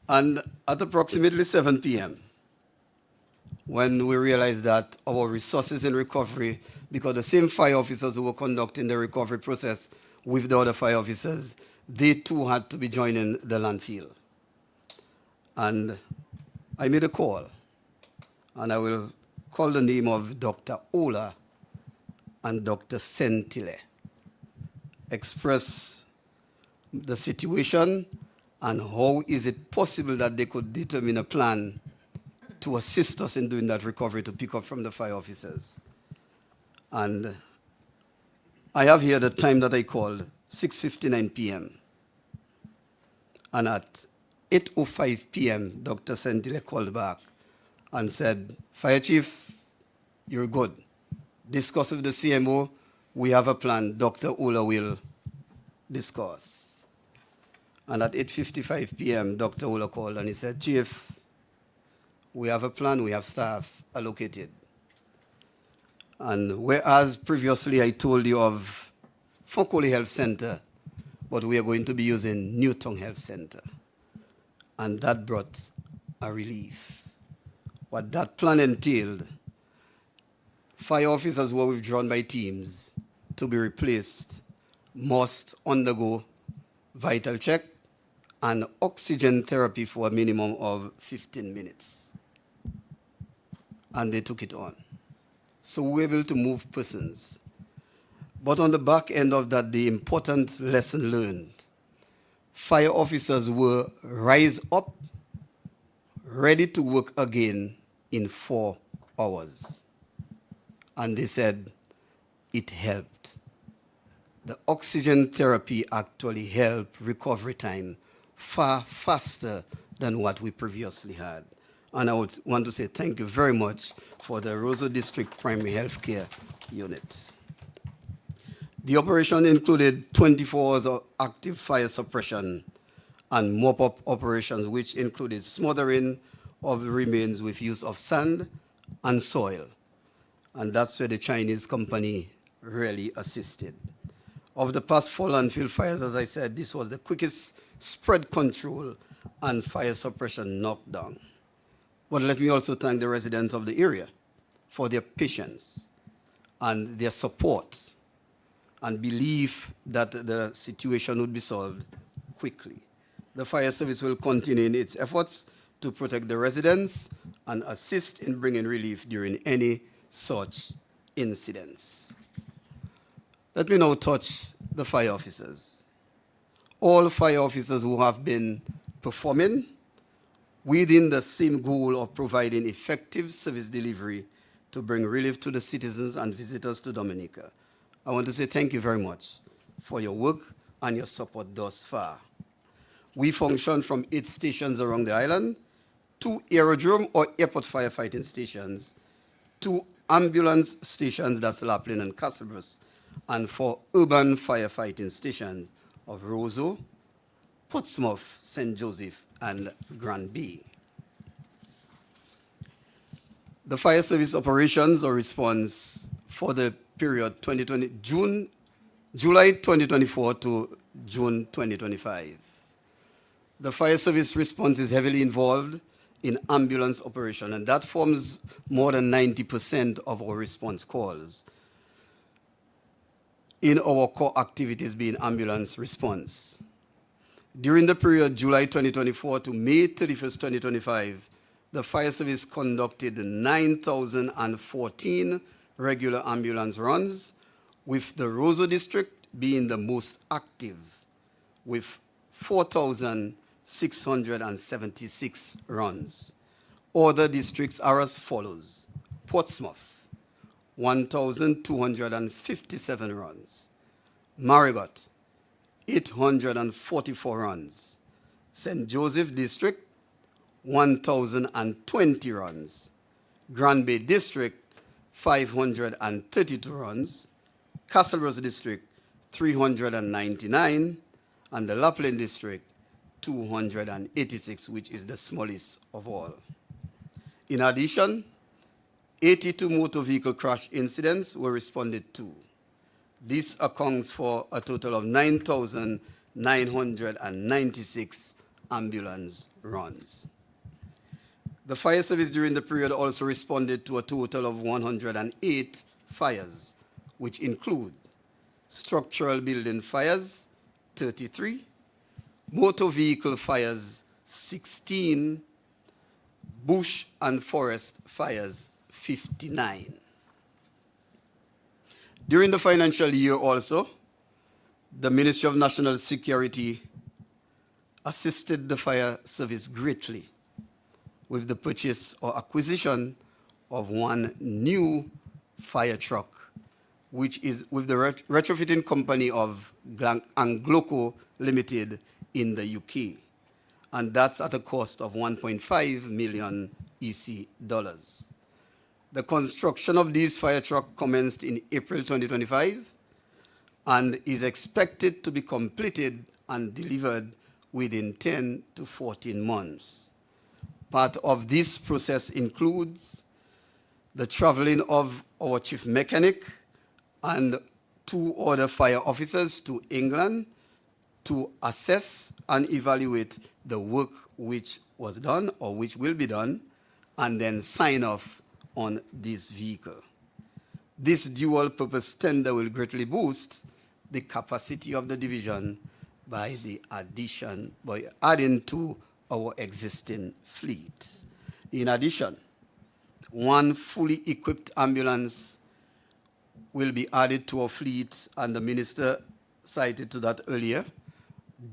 And at approximately 7 p.m., when we realized that our resources in recovery, because the same fire officers who were conducting the recovery process with the other fire officers, they too had to be joining the landfill. And I made a call, and I will call the name of Dr. Ola and Dr. Sentile, express the situation and how is it possible that they could determine a plan to assist us in doing that recovery to pick up from the fire officers. And I have here the time that I called, 6:59 p.m. And at 8:05 p.m., Dr. Sentile called back and said, Fire Chief, you're good. Discuss with the CMO. We have a plan. Dr. Ola will discuss. And at 8:55 p.m., Dr. Ola called and he said, Chief, we have a plan. We have staff allocated. And whereas previously I told you of Fokoli Health Center, but we are going to be using Newton Health Center. And that brought a relief. What that plan entailed, fire officers who were withdrawn by teams to be replaced must undergo vital check and oxygen therapy for a minimum of 15 minutes. And they took it on. So we were able to move persons. But on the back end of that, the important lesson learned, fire officers were rise up, ready to work again in 4 hours. And they said it helped. The oxygen therapy actually helped recovery time far faster than what we previously had. And I would want to say thank you very much for the Roseau District Primary Healthcare Unit. The operation included 24 hours of active fire suppression and mop-up operations, which included smothering of the remains with use of sand and soil. And that's where the Chinese company really assisted. Of the past 4 landfill fires, as I said, this was the quickest spread control and fire suppression knockdown. But let me also thank the residents of the area for their patience and their support and belief that the situation would be solved quickly. The fire service will continue in its efforts to protect the residents and assist in bringing relief during any such incidents. Let me now touch the fire officers. All fire officers who have been performing within the same goal of providing effective service delivery to bring relief to the citizens and visitors to Dominica. I want to say thank you very much for your work and your support thus far. We function from 8 stations around the island, 2 aerodrome or airport firefighting stations, 2 ambulance stations, that's Lapland and Castlebrus, and 4 urban firefighting stations of Roseau, Portsmouth, St. Joseph, and Grand Bay. The fire service operations or response for the period July 2024 to June 2025. The fire service response is heavily involved in ambulance operation, and that forms more than 90% of our response calls. In our core activities being ambulance response. During the period July 2024 to May 31st, 2025, the fire service conducted 9,014 regular ambulance runs, with the Roseau district being the most active, with 4,676 runs. Other districts are as follows: Portsmouth, 1,257 runs. Marigot, 844 runs. St. Joseph District, 1,020 runs. Grand Bay District, 532 runs. Castlebrus District, 399. And the Lapland District, 286, which is the smallest of all. In addition, 82 motor vehicle crash incidents were responded to. This accounts for a total of 9,996 ambulance runs. The fire service during the period also responded to a total of 108 fires, which include structural building fires, 33, motor vehicle fires 16, bush and forest fires 59. During the financial year also, the Ministry of National Security assisted the fire service greatly with the purchase or acquisition of one new fire truck, which is with the retrofitting company of Angloco Limited in the UK. And that's at a cost of 1.5 million EC dollars. The construction of these fire trucks commenced in April 2025 and is expected to be completed and delivered within 10 to 14 months. Part of this process includes the traveling of our chief mechanic and 2 other fire officers to England to assess and evaluate the work which was done or which will be done, and then sign off on this vehicle. This dual purpose tender will greatly boost the capacity of the division by adding to our existing fleet. In addition, 1 fully equipped ambulance will be added to our fleet, and the minister cited to that earlier,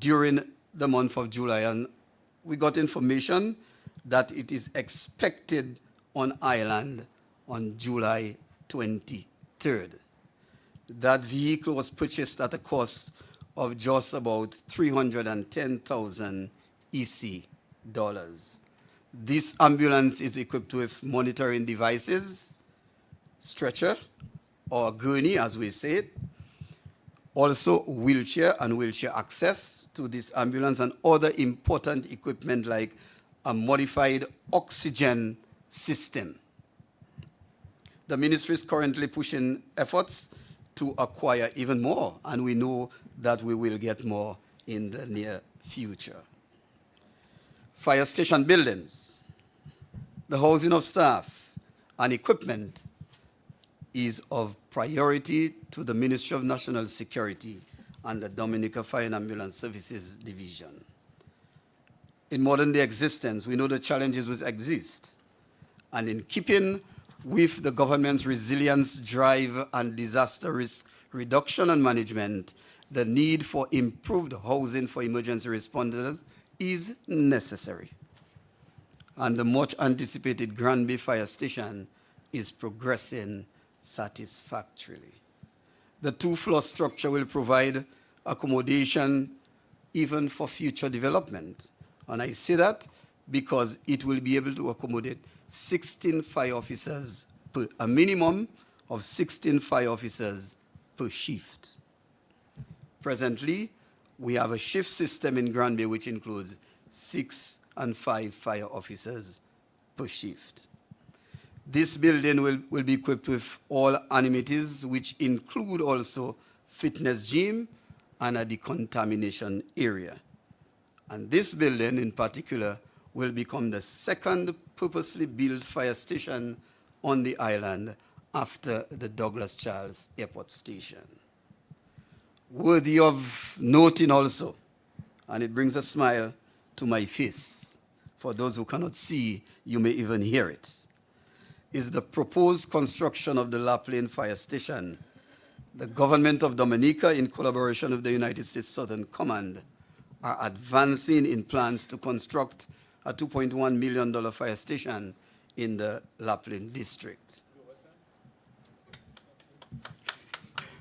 during the month of July. And we got information that it is expected on island on July 23rd. That vehicle was purchased at a cost of just about 310,000 EC dollars. This ambulance is equipped with monitoring devices, stretcher or gurney as we say it, also wheelchair and wheelchair access to this ambulance, and other important equipment like a modified oxygen system. The ministry is currently pushing efforts to acquire even more, and we know that we will get more in the near future. Fire station buildings, the housing of staff and equipment is of priority to the Ministry of National Security and the Dominica Fire and Ambulance Services Division. In modern day existence, we know the challenges which exist, and in keeping with the government's resilience drive and disaster risk reduction and management, the need for improved housing for emergency responders is necessary. And the much anticipated Granby Fire Station is progressing satisfactorily. The 2-floor structure will provide accommodation even for future development. And I say that because it will be able to accommodate 16 fire officers a minimum of 16 fire officers per shift. Presently, we have a shift system in Granby which includes 6 and 5 fire officers per shift. This building will be equipped with all amenities, which include also fitness gym and a decontamination area. And this building in particular will become the second purposely built fire station on the island after the Douglas Charles Airport Station. Worthy of noting also, and it brings a smile to my face, for those who cannot see, you may even hear it, is the proposed construction of the La Plaine Fire Station. The government of Dominica, in collaboration with the United States Southern Command, are advancing in plans to construct a $2.1 million fire station in the La Plaine district.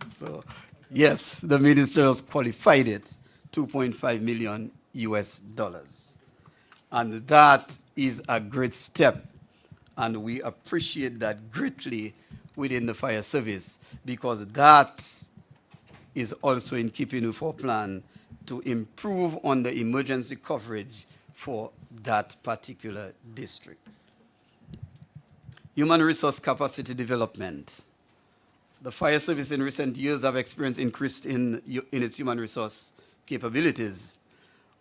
So, yes, the minister has qualified it, 2.5 million US dollars. And that is a great step, and we appreciate that greatly within the fire service, because that is also in keeping with our plan to improve on the emergency coverage for that particular district. Human resource capacity development. The fire service in recent years have experienced increase in its human resource capabilities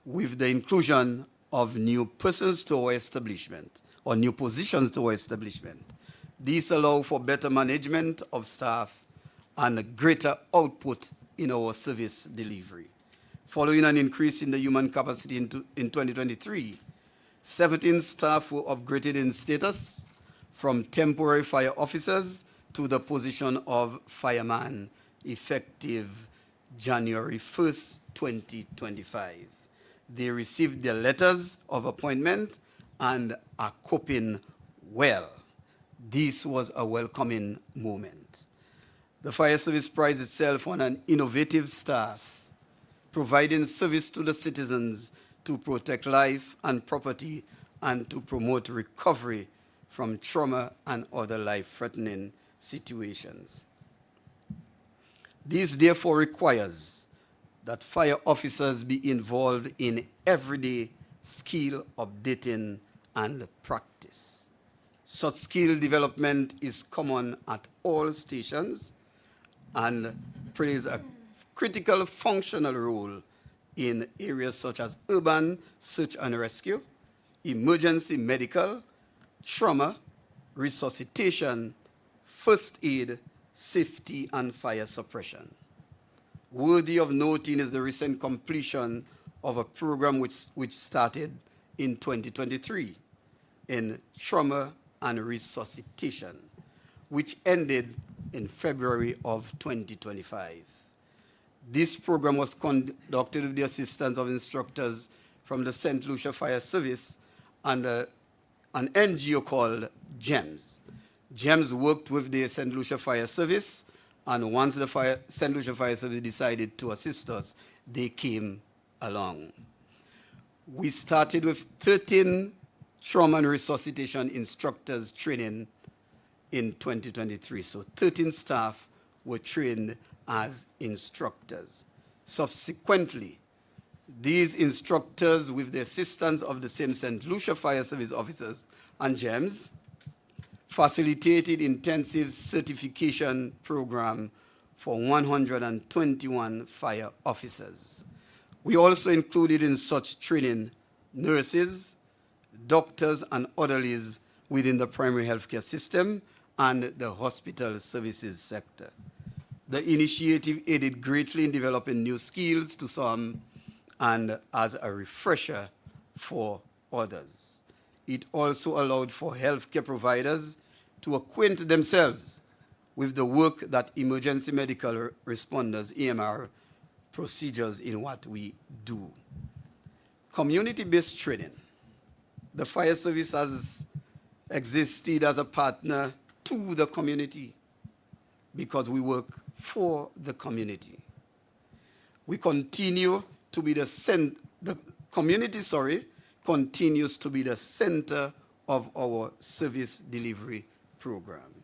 with the inclusion of new persons to our establishment or new positions to our establishment. These allow for better management of staff and a greater output in our service delivery. Following an increase in the human capacity in 2023, 17 staff were upgraded in status from temporary fire officers to the position of fireman effective January 1st, 2025. They received their letters of appointment and are coping well. This was a welcoming moment. The fire service prides itself on an innovative staff, providing service to the citizens to protect life and property and to promote recovery from trauma and other life-threatening situations. This therefore requires that fire officers be involved in everyday skill updating and practice. Such skill development is common at all stations and plays a critical functional role in areas such as urban search and rescue, emergency medical, trauma, resuscitation, first aid, safety, and fire suppression. Worthy of noting is the recent completion of a program which started in 2023 in trauma and resuscitation, which ended in February of 2025. This program was conducted with the assistance of instructors from the St. Lucia Fire Service and an NGO called GEMS. GEMS worked with the St. Lucia Fire Service, and once the St. Lucia Fire Service decided to assist us, they came along. We started with 13 trauma and resuscitation instructors training in 2023. So 13 staff were trained as instructors. Subsequently, these instructors, with the assistance of the same St. Lucia Fire Service officers and GEMS, facilitated intensive certification program for 121 fire officers. We also included in such training nurses, doctors, and orderlies within the primary healthcare system and the hospital services sector. The initiative aided greatly in developing new skills to some and as a refresher for others. It also allowed for healthcare providers to acquaint themselves with the work that emergency medical responders, EMR, procedures in what we do. Community-based training. The fire service has existed as a partner to the community because we work for the community. We continue to be the community continues to be the center of our service delivery program.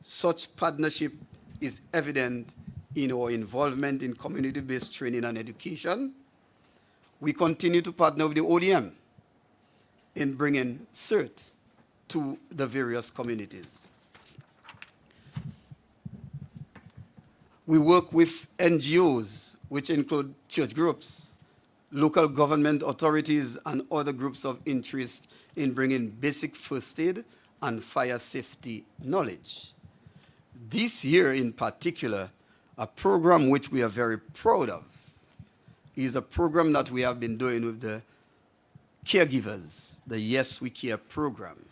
Such partnership is evident in our involvement in community-based training and education. We continue to partner with the ODM in bringing CERT to the various communities. We work with NGOs, which include church groups, local government authorities, and other groups of interest in bringing basic first aid and fire safety knowledge. This year in particular, a program which we are very proud of is a program that we have been doing with the caregivers, the Yes We Care program.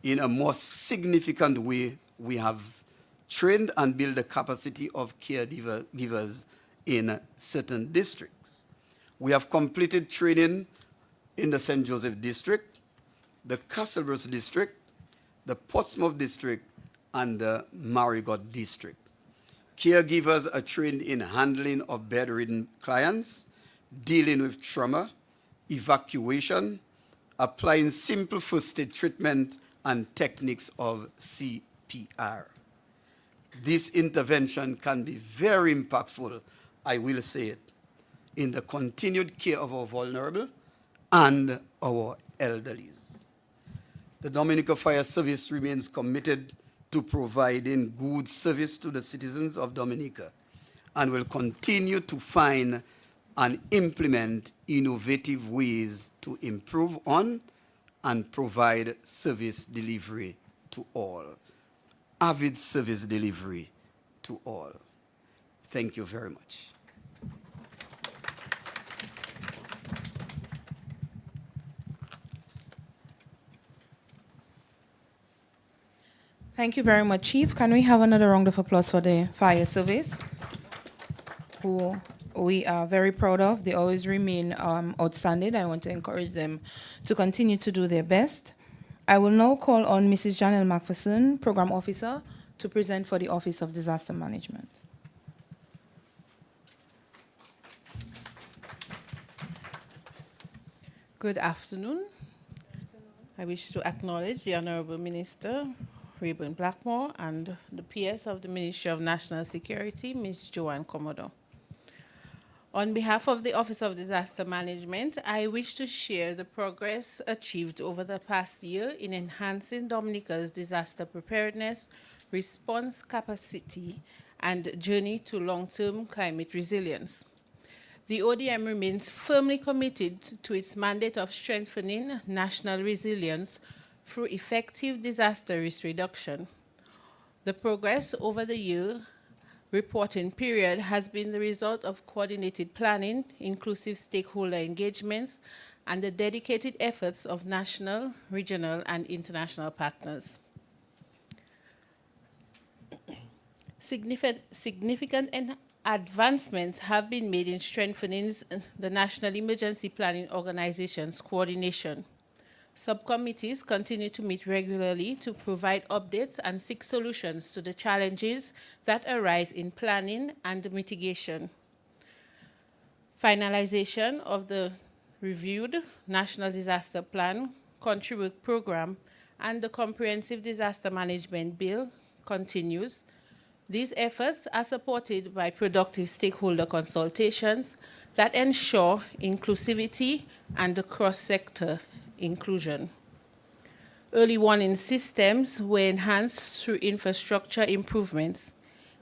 In a more significant way, we have trained and built the capacity of caregivers in certain districts. We have completed training in the St. Joseph district, the Castlebrook district, the Portsmouth district, and the Marigot district. Caregivers are trained in handling of bedridden clients, dealing with trauma, evacuation, applying simple first aid treatment, and techniques of CPR. This intervention can be very impactful, I will say it, in the continued care of our vulnerable and our elderlies. The Dominica Fire Service remains committed to providing good service to the citizens of Dominica and will continue to find and implement innovative ways to improve on and provide service delivery to all. Avid service delivery to all. Thank you very much. Thank you very much, Chief. Can we have another round of applause for the fire service, who we are very proud of. They always remain outstanding. I want to encourage them to continue to do their best. I will now call on Mrs. Janelle Macpherson, Program Officer, to present for the Office of Disaster Management. Good afternoon. I wish to acknowledge the Honorable Minister, Rayburn Blackmore, and the PS of the Ministry of National Security, Ms. Joanne Commodore. On behalf of the Office of Disaster Management, I wish to share the progress achieved over the past year in enhancing Dominica's disaster preparedness, response capacity, and journey to long-term climate resilience. The ODM remains firmly committed to its mandate of strengthening national resilience through effective disaster risk reduction. The progress over the year reporting period has been the result of coordinated planning, inclusive stakeholder engagements, and the dedicated efforts of national, regional, and international partners. Significant advancements have been made in strengthening the National Emergency Planning Organization's coordination. Subcommittees continue to meet regularly to provide updates and seek solutions to the challenges that arise in planning and mitigation. Finalization of the reviewed National Disaster Plan, Country Work Program, and the Comprehensive Disaster Management Bill continues. These efforts are supported by productive stakeholder consultations that ensure inclusivity and cross-sector inclusion. Early warning systems were enhanced through infrastructure improvements,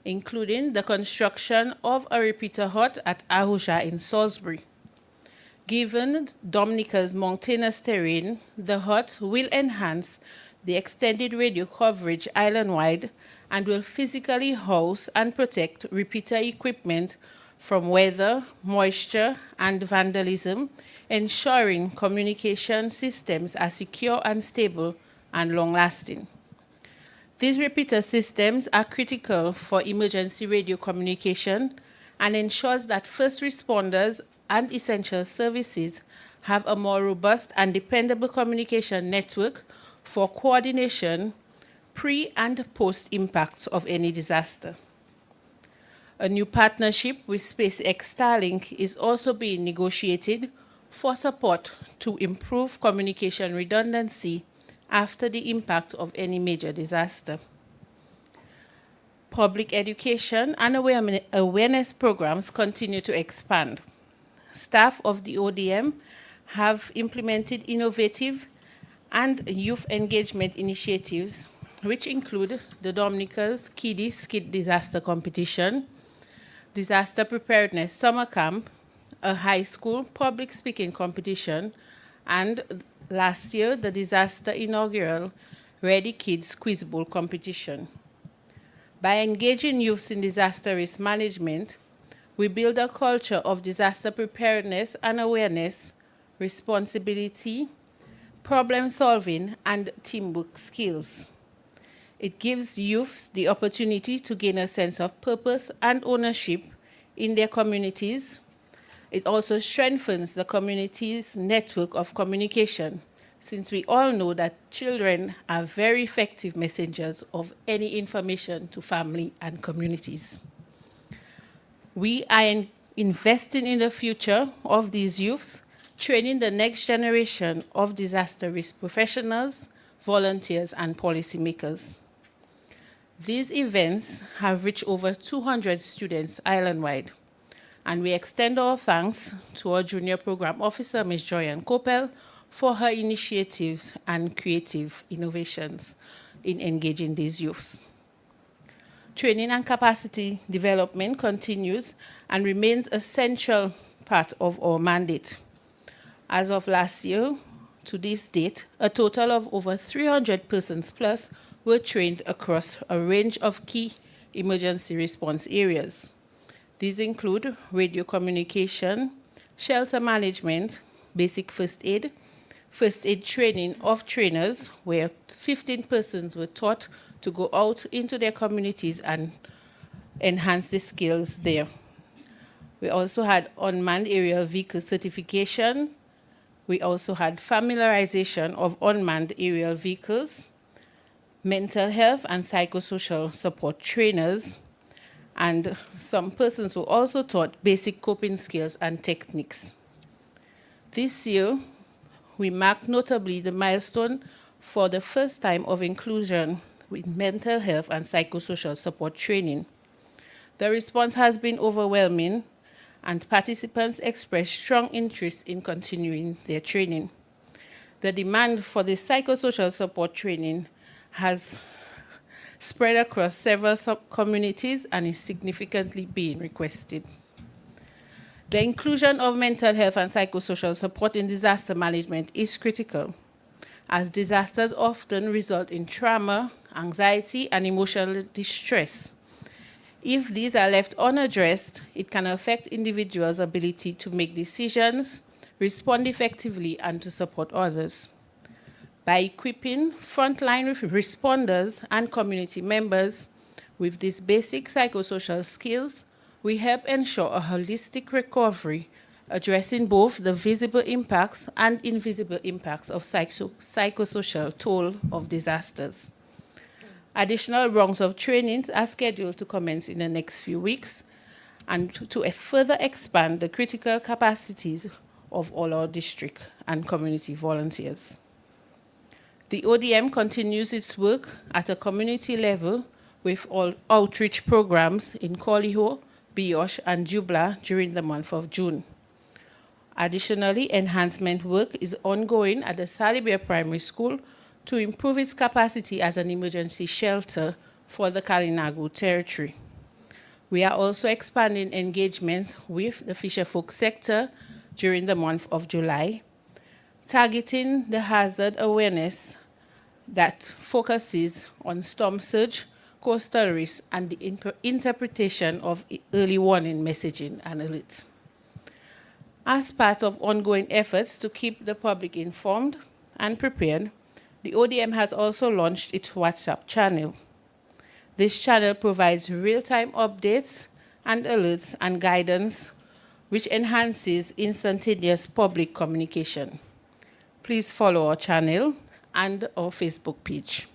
including the construction of a repeater hut at Ahuja in Salisbury. Given Dominica's mountainous terrain, the hut will enhance the extended radio coverage island-wide and will physically house and protect repeater equipment from weather, moisture, and vandalism, ensuring communication systems are secure and stable and long-lasting. These repeater systems are critical for emergency radio communication and ensures that first responders and essential services have a more robust and dependable communication network for coordination pre- and post-impacts of any disaster. A new partnership with SpaceX Starlink is also being negotiated for support to improve communication redundancy after the impact of any major disaster. Public education and awareness programs continue to expand. Staff of the ODM have implemented innovative and youth engagement initiatives, which include the Dominica's Kiddie Skid Disaster Competition, Disaster Preparedness Summer Camp, a high school public speaking competition, and last year, the disaster inaugural Ready Kids Quiz Bowl competition. By engaging youths in disaster risk management, we build a culture of disaster preparedness and awareness, responsibility, problem solving, and teamwork skills. It gives youths the opportunity to gain a sense of purpose and ownership in their communities. It also strengthens the community's network of communication, since we all know that children are very effective messengers of any information to family and communities. We are investing in the future of these youths, training the next generation of disaster risk professionals, volunteers, and policymakers. These events have reached over 200 students island-wide, and we extend our thanks to our Junior Program Officer, Ms. Joanne Coppell, for her initiatives and creative innovations in engaging these youths. Training and capacity development continues and remains a central part of our mandate. As of last year, to this date, a total of over 300 persons plus were trained across a range of key emergency response areas. These include radio communication, shelter management, basic first aid training of trainers, where 15 persons were taught to go out into their communities and enhance the skills there. We also had unmanned aerial vehicle certification. We also had familiarization of unmanned aerial vehicles, mental health and psychosocial support trainers, and some persons were also taught basic coping skills and techniques. This year, we marked notably the milestone for the first time of inclusion with mental health and psychosocial support training. The response has been overwhelming, and participants expressed strong interest in continuing their training. The demand for the psychosocial support training has spread across several communities and is significantly being requested. The inclusion of mental health and psychosocial support in disaster management is critical, as disasters often result in trauma, anxiety, and emotional distress. If these are left unaddressed, it can affect individuals' ability to make decisions, respond effectively, and to support others. By equipping frontline responders and community members with these basic psychosocial skills, we help ensure a holistic recovery, addressing both the visible impacts and invisible impacts of psychosocial toll of disasters. Additional rounds of trainings are scheduled to commence in the next few weeks and to further expand the critical capacities of all our district and community volunteers. The ODM continues its work at a community level with all outreach programs in Koliho, Biosh, and Jubla during the month of June. Additionally, enhancement work is ongoing at the Salibia Primary School to improve its capacity as an emergency shelter for the Kalinago territory. We are also expanding engagements with the fisherfolk sector during the month of July, targeting the hazard awareness that focuses on storm surge, coastal risk, and the interpretation of early warning messaging and alerts. As part of ongoing efforts to keep the public informed and prepared, the ODM has also launched its WhatsApp channel. This channel provides real-time updates and alerts and guidance, which enhances instantaneous public communication. Please follow our channel and our Facebook page.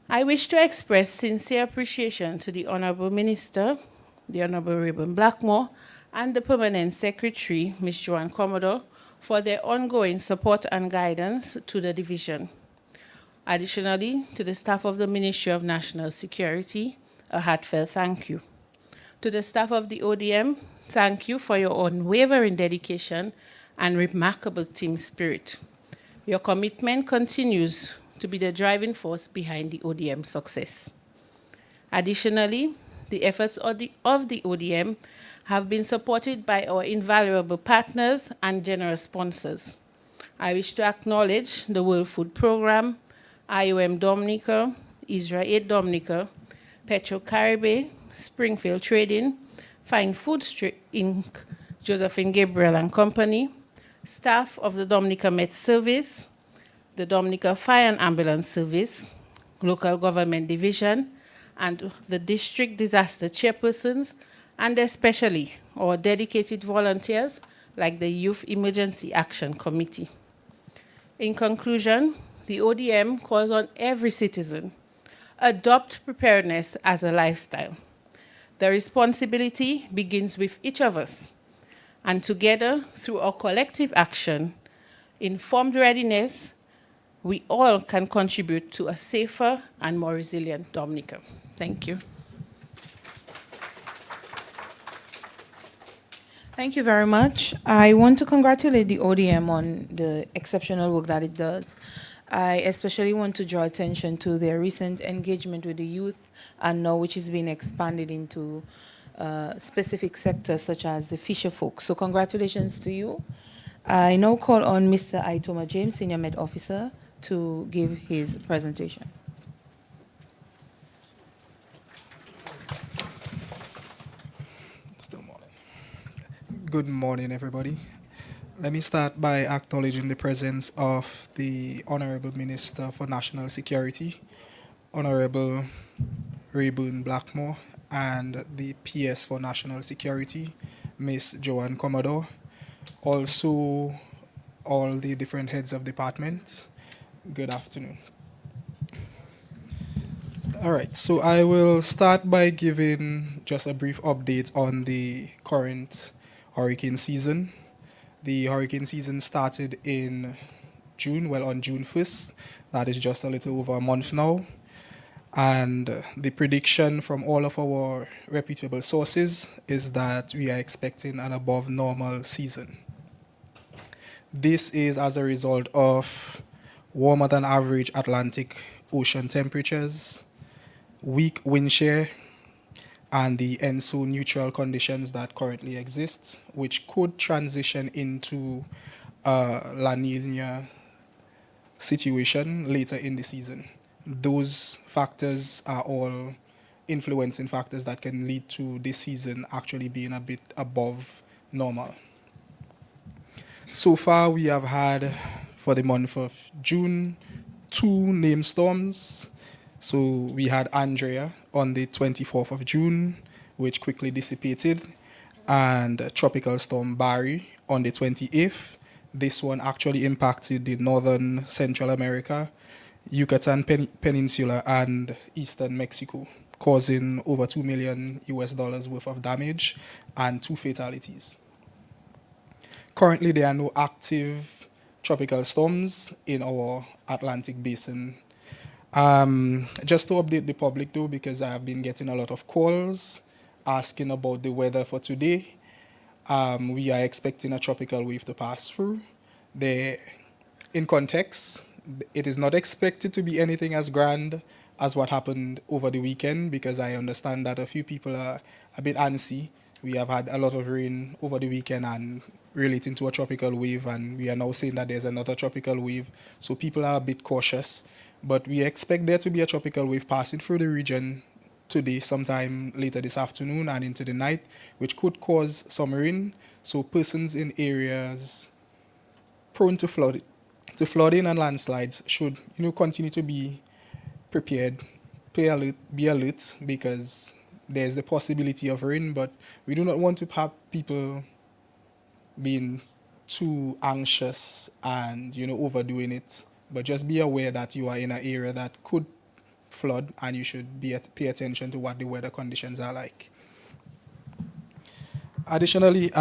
I wish to express sincere appreciation to the Honorable Minister, the Honorable Rayburn Blackmore, and the Permanent Secretary, Ms. Joanne Commodore, for their ongoing support and guidance to the division. Additionally, to the staff of the Ministry of National Security, a heartfelt thank you. To the staff of the ODM, thank you for your unwavering dedication and remarkable team spirit. Your commitment continues to be the driving force behind the ODM success. Additionally, the efforts of the ODM have been supported by our invaluable partners and generous sponsors. I wish to acknowledge the World Food Programme, IOM Dominica, Israel Aid Dominica, Petro Caribe, Springfield Trading, Fine Foods Inc., Josephine Gabriel and Company, staff of the Dominica Met Service, the Dominica Fire and Ambulance Service, Local Government Division, and the District Disaster Chairpersons, and especially our dedicated volunteers like the Youth Emergency Action Committee. In conclusion, the ODM calls on every citizen, adopt preparedness as a lifestyle. The responsibility begins with each of us, and together, through our collective action, informed readiness, we all can contribute to a safer and more resilient Dominica. Thank you. Thank you very much. I want to congratulate the ODM on the exceptional work that it does. I especially want to draw attention to their recent engagement with the youth, and now which is being expanded into specific sectors such as the fisher folk. So congratulations to you. I now call on Mr. Itoma James, Senior Med Officer, to give his presentation. Still morning. Good morning, everybody. Let me start by acknowledging the presence of the Honorable Minister for National Security, Honorable Rayburn Blackmore, and the PS for National Security, Miss Joanne Commodore. Also, all the different heads of departments. Good afternoon. All right, so I will start by giving just a brief update on the current hurricane season. The hurricane season started in June, well, on June 1st. That is just a little over a month now. And the prediction from all of our reputable sources is that we are expecting an above normal season. This is as a result of warmer than average Atlantic Ocean temperatures, weak wind shear, and the ENSO neutral conditions that currently exist, which could transition into a La Nina situation later in the season. Those factors are all influencing factors that can lead to this season actually being a bit above normal. So far, we have had, for the month of June, 2 named storms. So we had Andrea on the 24th of June, which quickly dissipated, and Tropical Storm Barry on the 28th. This one actually impacted the northern Central America, Yucatan Peninsula, and eastern Mexico, causing over $2 million worth of damage and 2 fatalities. Currently, there are no active tropical storms in our Atlantic basin. Just to update the public though, because I have been getting a lot of calls asking about the weather for today. We are expecting a tropical wave to pass through. In context, it is not expected to be anything as grand as what happened over the weekend, because I understand that a few people are a bit antsy. We have had a lot of rain over the weekend and relating to a tropical wave, and we are now saying that there's another tropical wave. So people are a bit cautious, but we expect there to be a tropical wave passing through the region today, sometime later this afternoon and into the night, which could cause some rain. So persons in areas prone to flooding and landslides should, continue to be prepared, be alert, because there's the possibility of rain, but we do not want to have people being too anxious and, overdoing it. But just be aware that you are in an area that could flood, and you should pay attention to what the weather conditions are like. Additionally,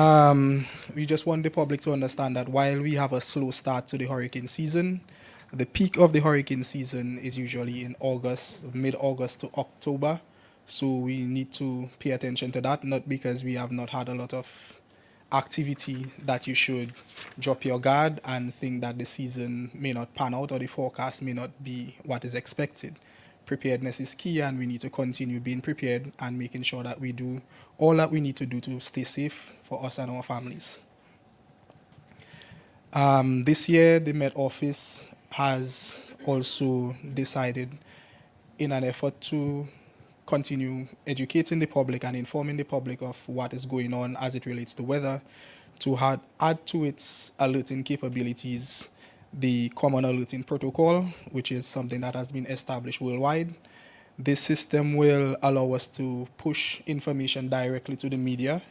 we just want the public to understand that while we have a slow start to the hurricane season, the peak of the hurricane season is usually in August, mid-August to October. So we need to pay attention to that, not because we have not had a lot of activity that you should drop your guard and think that the season may not pan out or the forecast may not be what is expected. Preparedness is key, and we need to continue being prepared and making sure that we do all that we need to do to stay safe for us and our families. This year, the Met Office has also decided, in an effort to continue educating the public and informing the public of what is going on as it relates to weather, to add to its alerting capabilities the Common Alerting Protocol, which is something that has been established worldwide. This system will allow us to push information directly to the media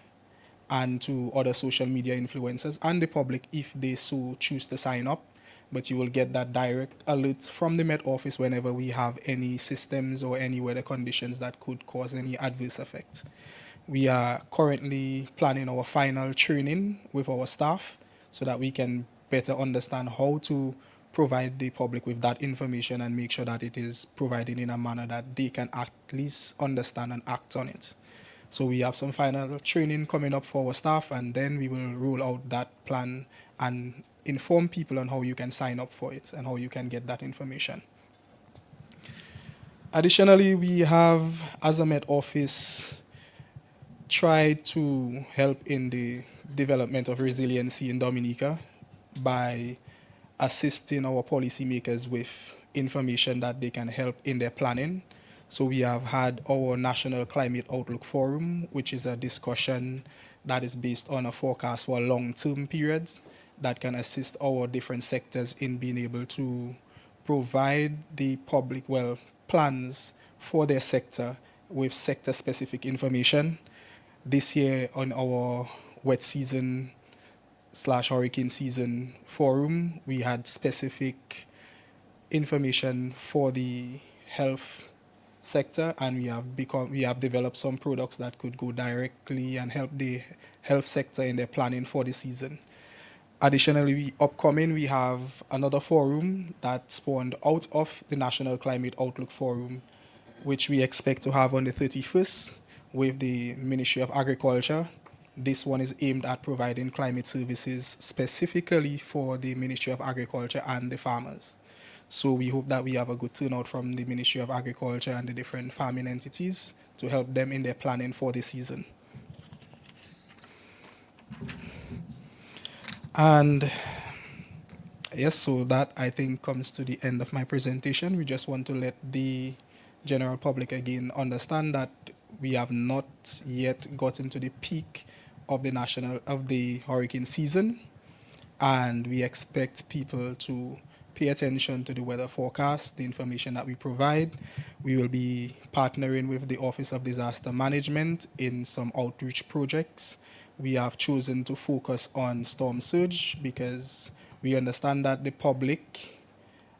and to other social media influencers and the public if they so choose to sign up. But you will get that direct alert from the Met Office whenever we have any systems or any weather conditions that could cause any adverse effects. We are currently planning our final training with our staff so that we can better understand how to provide the public with that information and make sure that it is provided in a manner that they can at least understand and act on it. So we have some final training coming up for our staff, and then we will roll out that plan and inform people on how you can sign up for it and how you can get that information. Additionally, we have, as a Met Office, tried to help in the development of resiliency in Dominica by assisting our policymakers with information that they can help in their planning. So we have had our National Climate Outlook Forum, which is a discussion that is based on a forecast for long-term periods that can assist our different sectors in being able to provide the public, plans for their sector with sector-specific information. This year on our wet season / hurricane season forum, we had specific information for the health sector, and we have developed some products that could go directly and help the health sector in their planning for the season. Additionally, upcoming, we have another forum that spawned out of the National Climate Outlook Forum, which we expect to have on the 31st with the Ministry of Agriculture. This one is aimed at providing climate services specifically for the Ministry of Agriculture and the farmers. So we hope that we have a good turnout from the Ministry of Agriculture and the different farming entities to help them in their planning for the season. And yes, so that I think comes to the end of my presentation. We just want to let the general public again understand that we have not yet gotten to the peak of the hurricane season, and we expect people to pay attention to the weather forecast, the information that we provide. We will be partnering with the Office of Disaster Management in some outreach projects. We have chosen to focus on storm surge because we understand that the public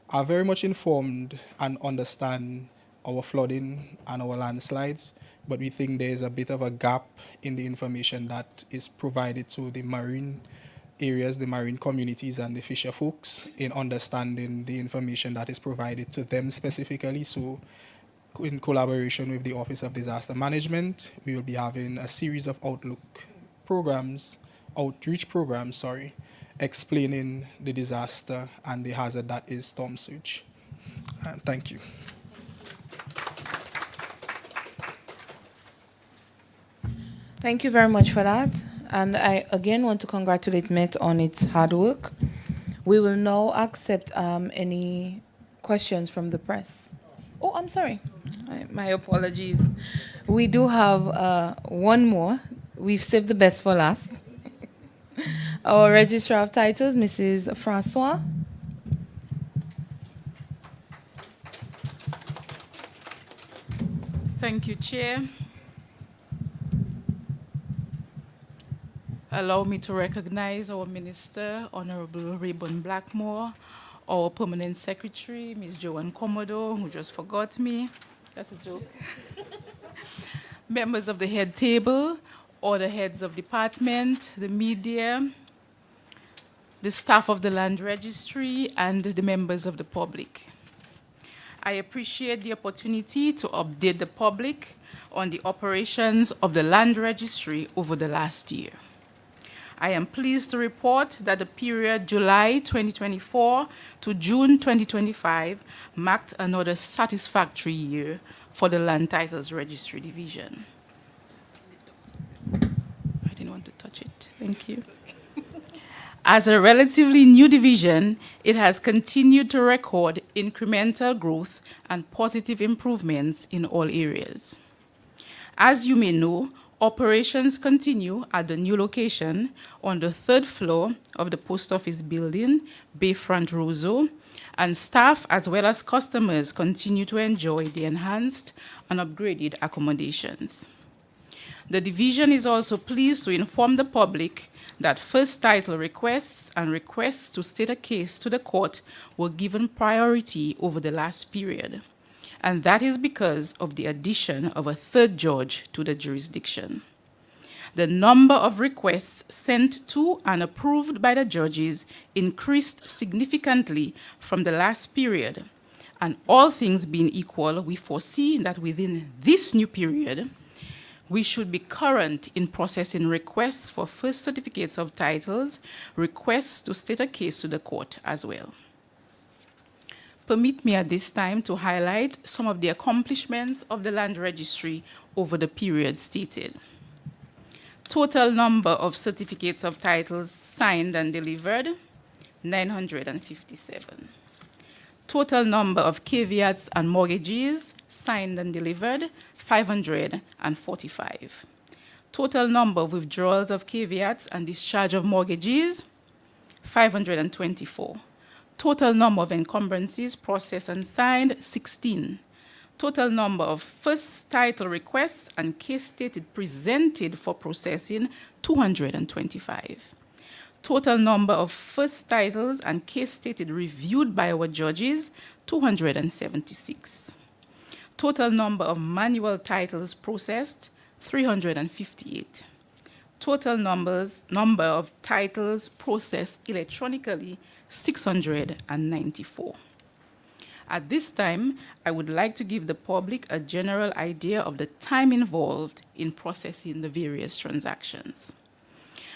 are very much informed and understand our flooding and our landslides, but we think there is a bit of a gap in the information that is provided to the marine areas, the marine communities, and the fisher folks in understanding the information that is provided to them specifically. So in collaboration with the Office of Disaster Management, we will be having a series of outreach programs, explaining the disaster and the hazard that is storm surge. Thank you. Thank you very much for that. And I again want to congratulate Met on its hard work. We will now accept any questions from the press. Oh, I'm sorry. My apologies. We do have one more. We've saved the best for last. Our Registrar of Titles, Mrs. Francois. Thank you, Chair. Allow me to recognize our Minister, Honorable Rayburn Blackmore, our Permanent Secretary, Ms. Joanne Commodore, who just forgot me. That's a joke. Members of the head table, all the heads of department, the media, the staff of the Land Registry, and the members of the public. I appreciate the opportunity to update the public on the operations of the Land Registry over the last year. I am pleased to report that the period July 2024 to June 2025 marked another satisfactory year for the Land Titles Registry Division. I didn't want to touch it. Thank you. As a relatively new division, it has continued to record incremental growth and positive improvements in all areas. As you may know, operations continue at the new location on the 3rd floor of the Post Office building, Bayfront Roseau, and staff as well as customers continue to enjoy the enhanced and upgraded accommodations. The division is also pleased to inform the public that first title requests and requests to state a case to the court were given priority over the last period, and that is because of the addition of a 3rd judge to the jurisdiction. The number of requests sent to and approved by the judges increased significantly from the last period, and all things being equal, we foresee that within this new period, we should be current in processing requests for first certificates of titles, requests to state a case to the court as well. Permit me at this time to highlight some of the accomplishments of the Land Registry over the period stated. Total number of certificates of titles signed and delivered, 957. Total number of caveats and mortgages signed and delivered, 545. Total number of withdrawals of caveats and discharge of mortgages, 524. Total number of encumbrances processed and signed, 16. Total number of first title requests and case stated presented for processing, 225. Total number of first titles and case stated reviewed by our judges, 276. Total number of manual titles processed, 358. Total number of titles processed electronically, 694. At this time, I would like to give the public a general idea of the time involved in processing the various transactions.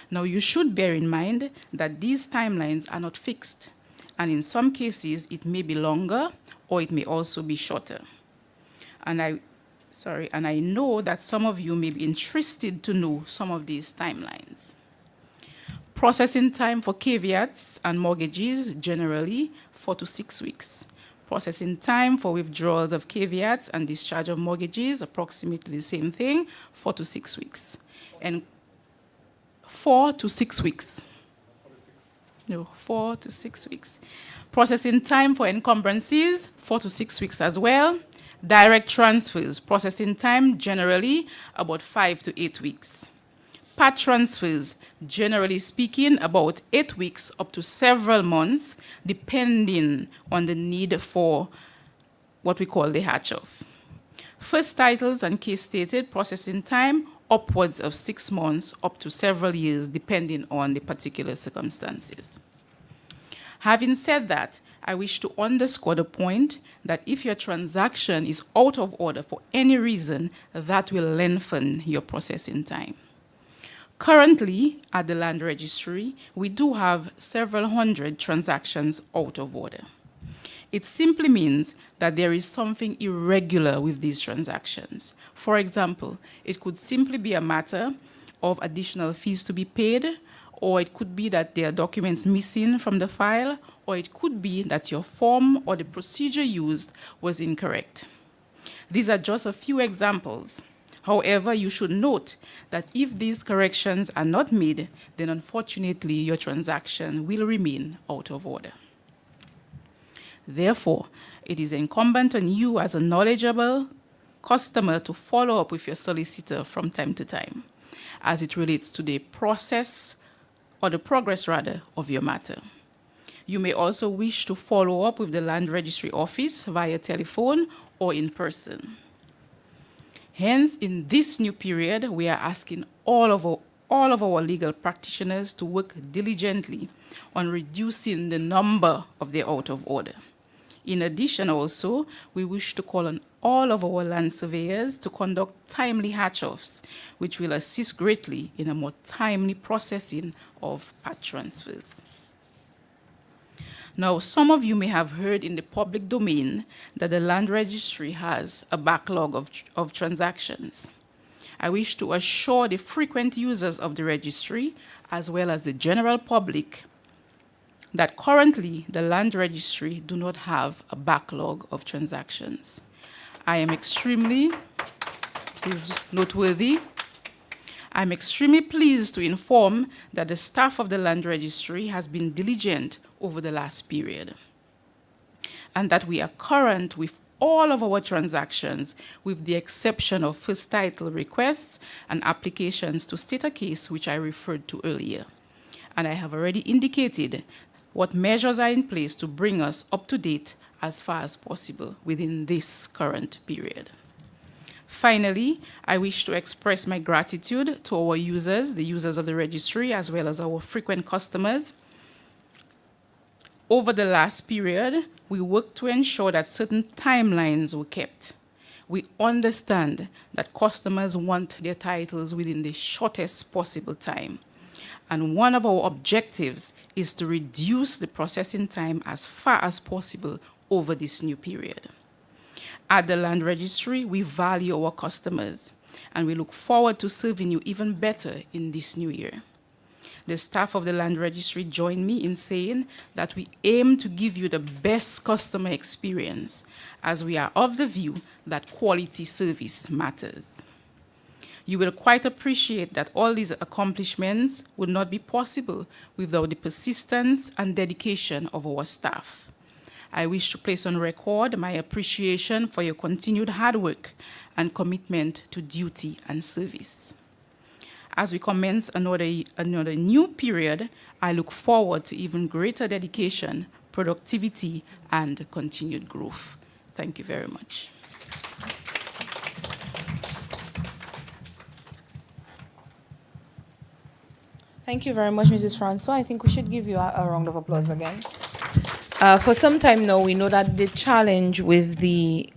Now, you should bear in mind that these timelines are not fixed, and in some cases, it may be longer or it may also be shorter. And I know that some of you may be interested to know some of these timelines. Processing time for caveats and mortgages, generally 4 to 6 weeks. Processing time for withdrawals of caveats and discharge of mortgages, approximately the same thing, 4 to 6 weeks. And 4 to 6 weeks. No, 4 to 6 weeks. Processing time for encumbrances, 4 to 6 weeks as well. Direct transfers, processing time generally about 5 to 8 weeks. Part transfers, generally speaking, about 8 weeks up to several months, depending on the need for what we call the hatch-off. First titles and case stated processing time, upwards of 6 months up to several years, depending on the particular circumstances. Having said that, I wish to underscore the point that if your transaction is out of order for any reason, that will lengthen your processing time. Currently, at the Land Registry, we do have several hundred transactions out of order. It simply means that there is something irregular with these transactions. For example, it could simply be a matter of additional fees to be paid, or it could be that there are documents missing from the file, or it could be that your form or the procedure used was incorrect. These are just a few examples. However, you should note that if these corrections are not made, then unfortunately your transaction will remain out of order. Therefore, it is incumbent on you as a knowledgeable customer to follow up with your solicitor from time to time as it relates to the process, or the progress rather, of your matter. You may also wish to follow up with the Land Registry office via telephone or in person. Hence, in this new period, we are asking all of our legal practitioners to work diligently on reducing the number of the out of order. In addition, also, we wish to call on all of our land surveyors to conduct timely hatch-offs, which will assist greatly in a more timely processing of part transfers. Now, some of you may have heard in the public domain that the Land Registry has a backlog of transactions. I wish to assure the frequent users of the registry, as well as the general public, that currently the Land Registry do not have a backlog of transactions. I am extremely pleased to inform that the staff of the Land Registry has been diligent over the last period, and that we are current with all of our transactions, with the exception of first title requests and applications to state a case, which I referred to earlier. And I have already indicated what measures are in place to bring us up to date as far as possible within this current period. Finally, I wish to express my gratitude to our users, the users of the registry, as well as our frequent customers. Over the last period, we worked to ensure that certain timelines were kept. We understand that customers want their titles within the shortest possible time. And one of our objectives is to reduce the processing time as far as possible over this new period. At the Land Registry, we value our customers, and we look forward to serving you even better in this new year. The staff of the Land Registry join me in saying that we aim to give you the best customer experience, as we are of the view that quality service matters. You will quite appreciate that all these accomplishments would not be possible without the persistence and dedication of our staff. I wish to place on record my appreciation for your continued hard work and commitment to duty and service. As we commence another new period, I look forward to even greater dedication, productivity, and continued growth. Thank you very much. Thank you very much, Mrs. Francois. I think we should give you a round of applause again. For some time now, we know that the challenge with the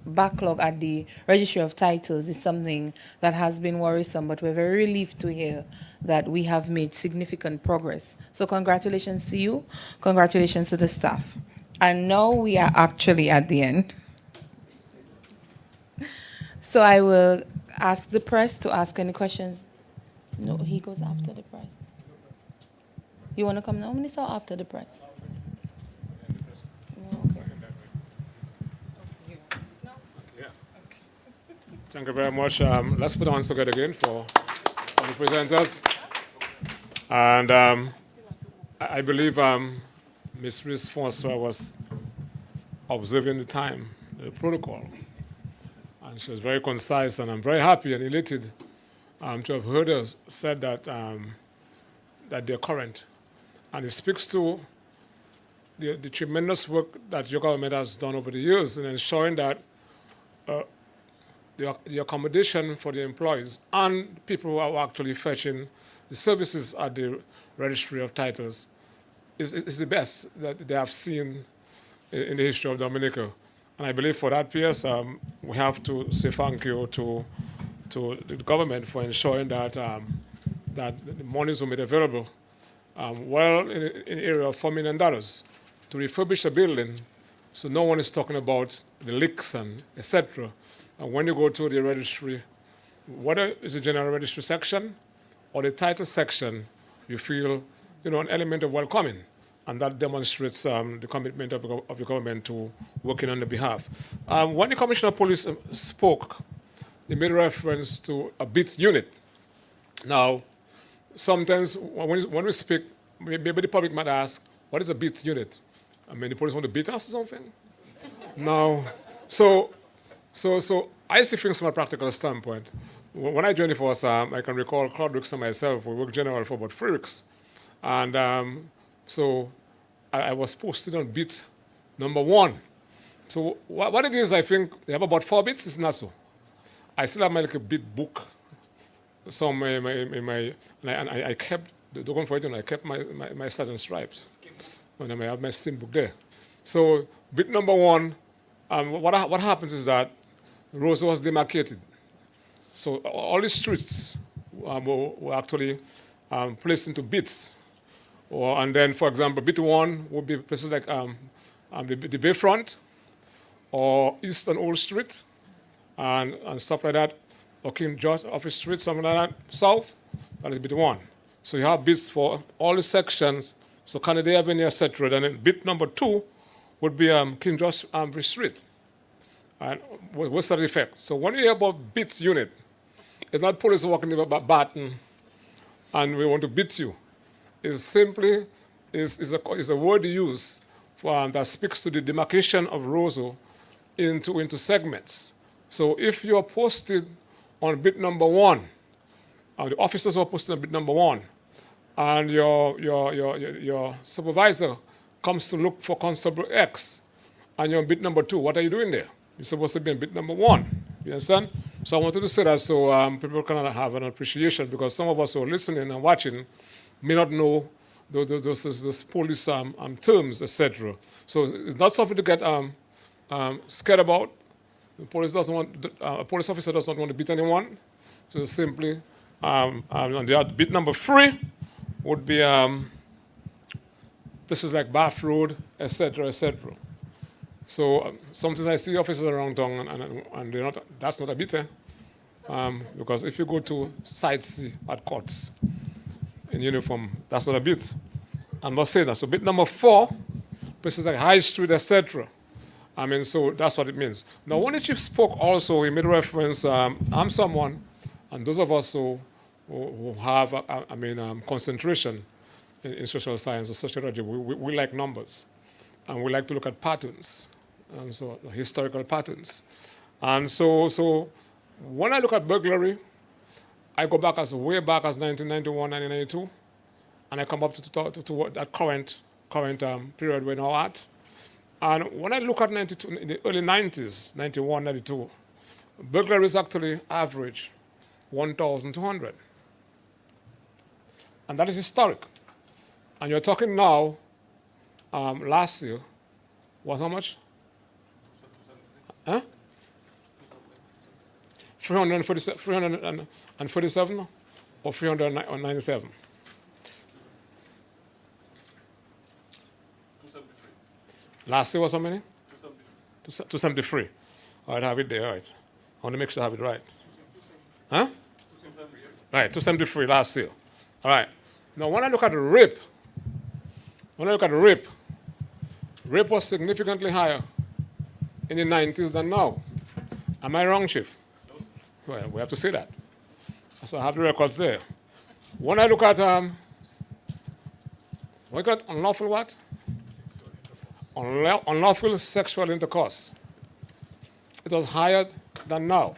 backlog at the Registry of Titles is something that has been worrisome, but we're very relieved to hear that we have made significant progress. So congratulations to you, congratulations to the staff. And now we are actually at the end. So I will ask the press to ask any questions. No, he goes after the press. You want to come now, Minister, or after the press? No, okay. Thank you very much. Let's put our hands together again for the presenters. And I believe Ms. Francois was observing the time, the protocol. And she was very concise, and I'm very happy and elated to have heard her said that that they're current. And it speaks to the tremendous work that your government has done over the years in ensuring that the accommodation for the employees and people who are actually fetching the services at the Registry of Titles is the best that they have seen in the history of Dominica. And I believe for that, PS, we have to say thank you to the government for ensuring that that the monies were made available in the area of $4 million to refurbish the building, so no one is talking about the leaks and etc. And when you go to the registry, whether it's the general registry section or the title section, you feel an element of welcoming, and that demonstrates the commitment of the government to working on the behalf. When the Commissioner of Police spoke, he made reference to a beat unit. Now, sometimes when we speak, maybe the public might ask, what is a beat unit? I mean, the police want to beat us or something? No. So I see things from a practical standpoint. When I joined the force, I can recall Claude Wicks and myself, we worked general for about 3 weeks. And so I was posted on beat number 1. So what it is, I think, they have about 4 beats, it's not so. I still have my little beat book somewhere in my and I kept, don't forget, I kept my Sergeant Stripes. And I have my steam book there. So bit number 1, what happens is that Rosa was demarcated. So all the streets were actually placed into bits. And then, for example, bit 1 would be places like the Bayfront or East and Old Street and stuff like that, or King George Office Street, something like that. South, that is bit 1. So you have bits for all the sections, so Kennedy Avenue, etc. Then bit number 2 would be King George Street. And what's that effect? So when you hear about bits unit, it's not police walking the baton and we want to beat you. It's simply is a word used for, that speaks to the demarcation of Roseau into segments. So if you are posted on bit number 1, the officers who are posted on bit number 1, and your supervisor comes to look for Constable X, and you're on bit number 2, what are you doing there? You're supposed to be in bit number 1. You understand? So I wanted to say that so people can have an appreciation, because some of us who are listening and watching may not know those police terms, etc. So it's not something to get scared about. The police doesn't want, a police officer does not want to beat anyone. So simply, on the other, bit number 3 would be places like Bath Road, etc., etc. So sometimes I see officers around town and they're not, that's not a bit, because if you go to Side C at courts in uniform, that's not a bit. I'm not saying that. So bit number 4, places like High Street, etc. I mean, so that's what it means. Now, when the chief spoke also, he made reference, I'm someone, and those of us who have, concentration in social science or sociology, we like numbers. and we like to look at patterns, so historical patterns. And so when I look at burglary, I go back way back as 1991, 1992, and I come up to what that current period we're now at. And when I look at 92, in the early 90s, 91, 92, burglaries actually average 1,200. And that is historic. And you're talking now, last year, was how much? Huh? 347 or 397? 273. Last year was how many? 273. All right, I have it there, all right. I want to make sure I have it right. Huh? 273, yes. Right, 273 last year. All right. Now, when I look at rape, rape was significantly higher in the 90s than now. Am I wrong, Chief? Well, we have to say that. So I have the records there. When I look at unlawful what? Unlawful sexual intercourse. It was higher than now.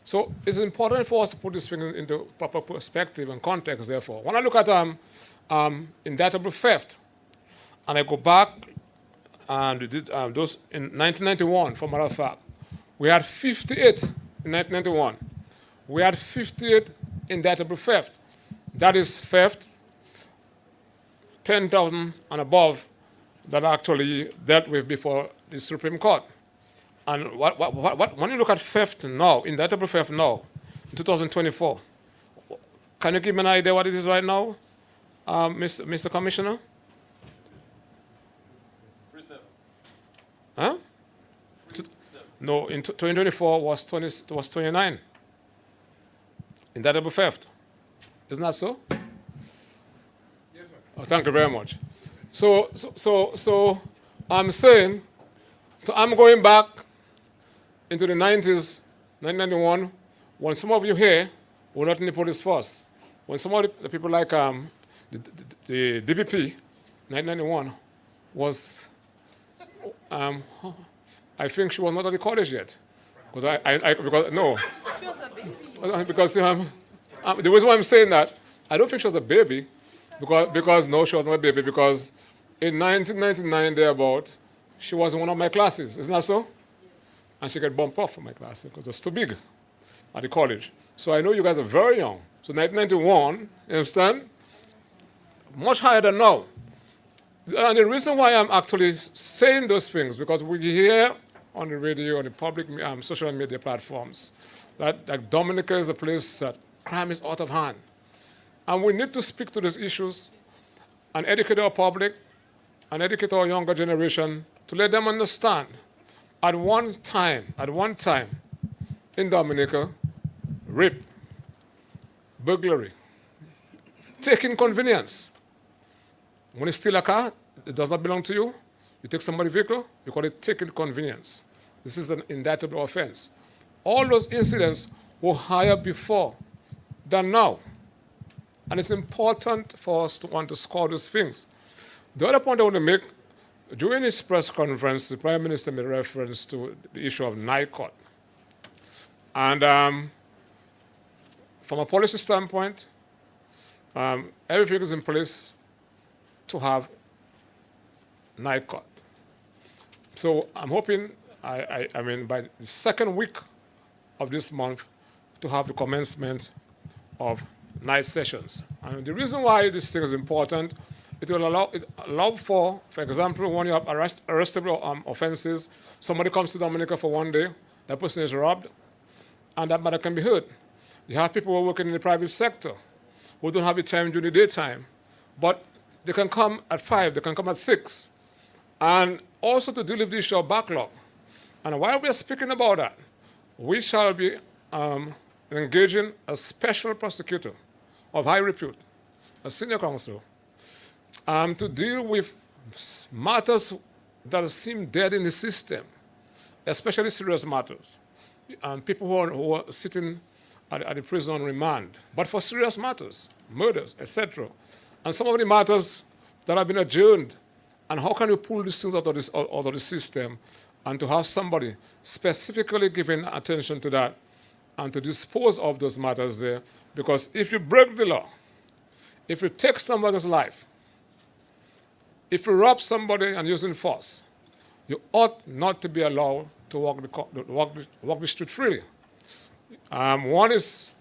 So it's important for us to put this thing into proper perspective and context, therefore. When I look at indictable theft, and I go back, and we did those in 1991, for matter of fact, we had 58 in 1991. We had 58 indictable theft. That is theft, 10,000 and above, that actually dealt with before the Supreme Court. And when you look at theft now, indictable theft now, in 2024, can you give me an idea what it is right now, Mr. Commissioner? 37. Huh? 37. No, in 2024 was 29. Indictable theft. Isn't that so? Yes, sir. Oh, thank you very much. So I'm saying, so I'm going back into the 90s, 1991, when some of you here were not in the police force. When some of the people like the DBP, 1991, was, I think she was not at the college yet. Because the reason why I'm saying that, I don't think she was a baby, because no, she was not a baby, because in 1999, thereabout, she was in one of my classes. Isn't that so? And she got bumped off from my class because it was too big at the college. So I know you guys are very young. So 1991, you understand? Much higher than now. And the reason why I'm actually saying those things, because we hear on the radio, on the public social media platforms, that Dominica is a place that crime is out of hand. And we need to speak to these issues and educate our public and educate our younger generation to let them understand. At one time in Dominica, rape, burglary, taking convenience. When you steal a car, it does not belong to you. You take somebody's vehicle, you call it taking convenience. This is an indictable offense. All those incidents were higher before than now. And it's important for us to want to score those things. The other point I want to make, during his press conference, the Prime Minister made reference to the issue of NICOT. And from a policy standpoint, everything is in place to have NICOT. So I'm hoping, I mean, by the second week of this month, to have the commencement of night sessions. And the reason why this thing is important, it will allow for example, when you have arrestable offenses, somebody comes to Dominica for one day, that person is robbed, and that matter can be heard. You have people who are working in the private sector who don't have the time during the daytime, but they can come at 5, they can come at 6, and also to deal with the issue of backlog. And while we are speaking about that, we shall be engaging a special prosecutor of high repute, a senior counsel, to deal with matters that seem dead in the system, especially serious matters. People who are sitting at the prison on remand, but for serious matters, murders, etc. And some of the matters that have been adjourned And how can we pull these things out of the system and to have somebody specifically giving attention to that and to dispose of those matters there? Because if you break the law, if you take somebody's life, if you rob somebody and using force, you ought not to be allowed to walk the street freely. One is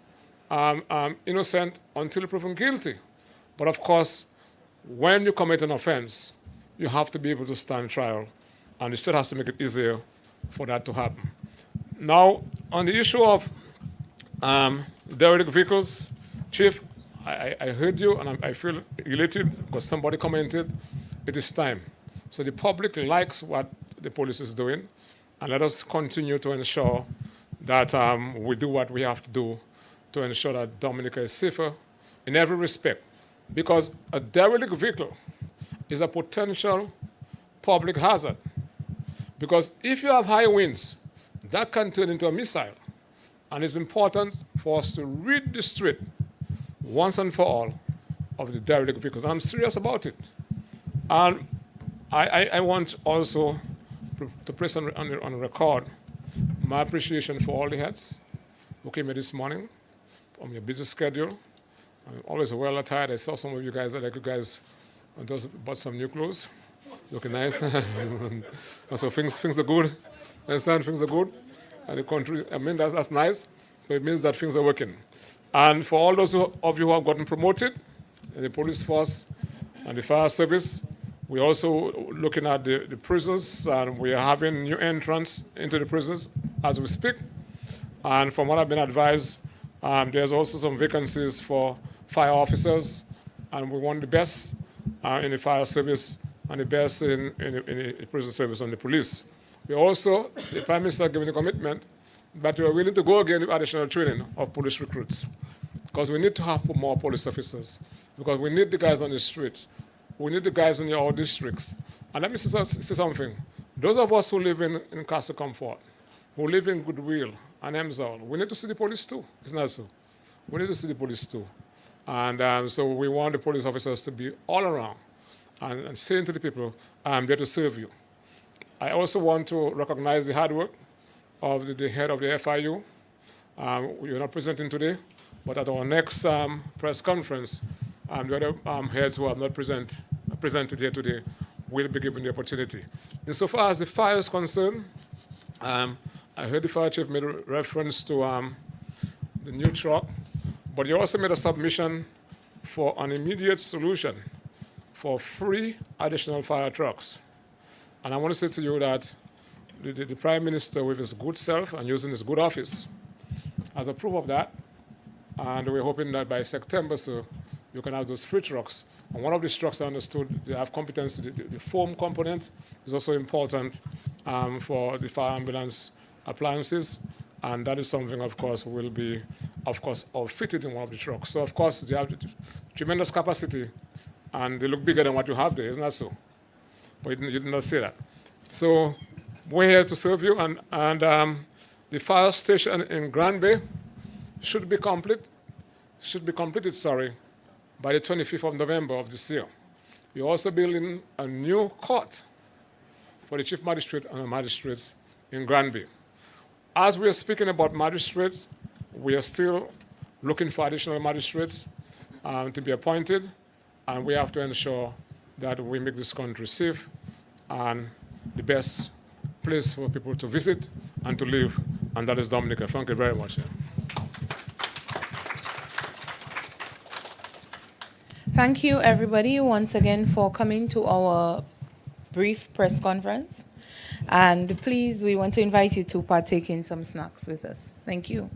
innocent until proven guilty. But of course, when you commit an offense, you have to be able to stand trial, and the state has to make it easier for that to happen. Now, on the issue of derelict vehicles, Chief, I heard you, and I feel elated because somebody commented, it is time. So the public likes what the police is doing, and let us continue to ensure that we do what we have to do to ensure that Dominica is safer in every respect. Because a derelict vehicle is a potential public hazard. Because if you have high winds, that can turn into a missile. And it's important for us to rid the street once and for all of the derelict vehicles. I'm serious about it. And I want also to place on record my appreciation for all the heads who came here this morning on your busy schedule. I'm always well attired. I saw some of you guys, like you guys just bought some new clothes. Looking nice. So things are good. Understand? Things are good. And the country, I mean, that's nice. So it means that things are working. And for all those of you who have gotten promoted in the police force and the fire service, we're also looking at the prisons, and we are having new entrants into the prisons as we speak. And from what I've been advised, there's also some vacancies for fire officers, and we want the best in the fire service and the best in the prison service and the police. We also, the Prime Minister giving a commitment that we are willing to go again with additional training of police recruits, because we need to have more police officers, because we need the guys on the streets. We need the guys in our districts. And let me say something. Those of us who live in Castle Comfort, who live in Goodwill and Emsall, we need to see the police too. Isn't that so? We need to see the police too. And so we want the police officers to be all around and saying to the people, I'm there to serve you. I also want to recognize the hard work of the head of the FIU. You're not presenting today, but at our next press conference, the other heads who have not presented here today will be given the opportunity. Insofar as the fire is concerned, I heard the fire chief made a reference to the new truck, but you also made a submission for an immediate solution for 3 additional fire trucks. And I want to say to you that the Prime Minister, with his good self and using his good office, as a proof of that, and we're hoping that by September, so you can have those 3 trucks. And one of these trucks, I understood, they have competence. The foam component is also important for the fire ambulance appliances, and that is something, of course, will be, outfitted in one of the trucks. So, of course, they have tremendous capacity, and they look bigger than what you have there, isn't that so? But you did not say that. So we're here to serve you, and the fire station in Grand Bay should be completed, by the 25th of November of this year. We're also building a new court for the Chief Magistrate and the magistrates in Grand Bay. As we are speaking about magistrates, we are still looking for additional magistrates to be appointed, and we have to ensure that we make this country safe and the best place for people to visit and to live, and that is Dominica. Thank you very much. Thank you, everybody, once again for coming to our brief press conference. And please, we want to invite you to partake in some snacks with us. Thank you.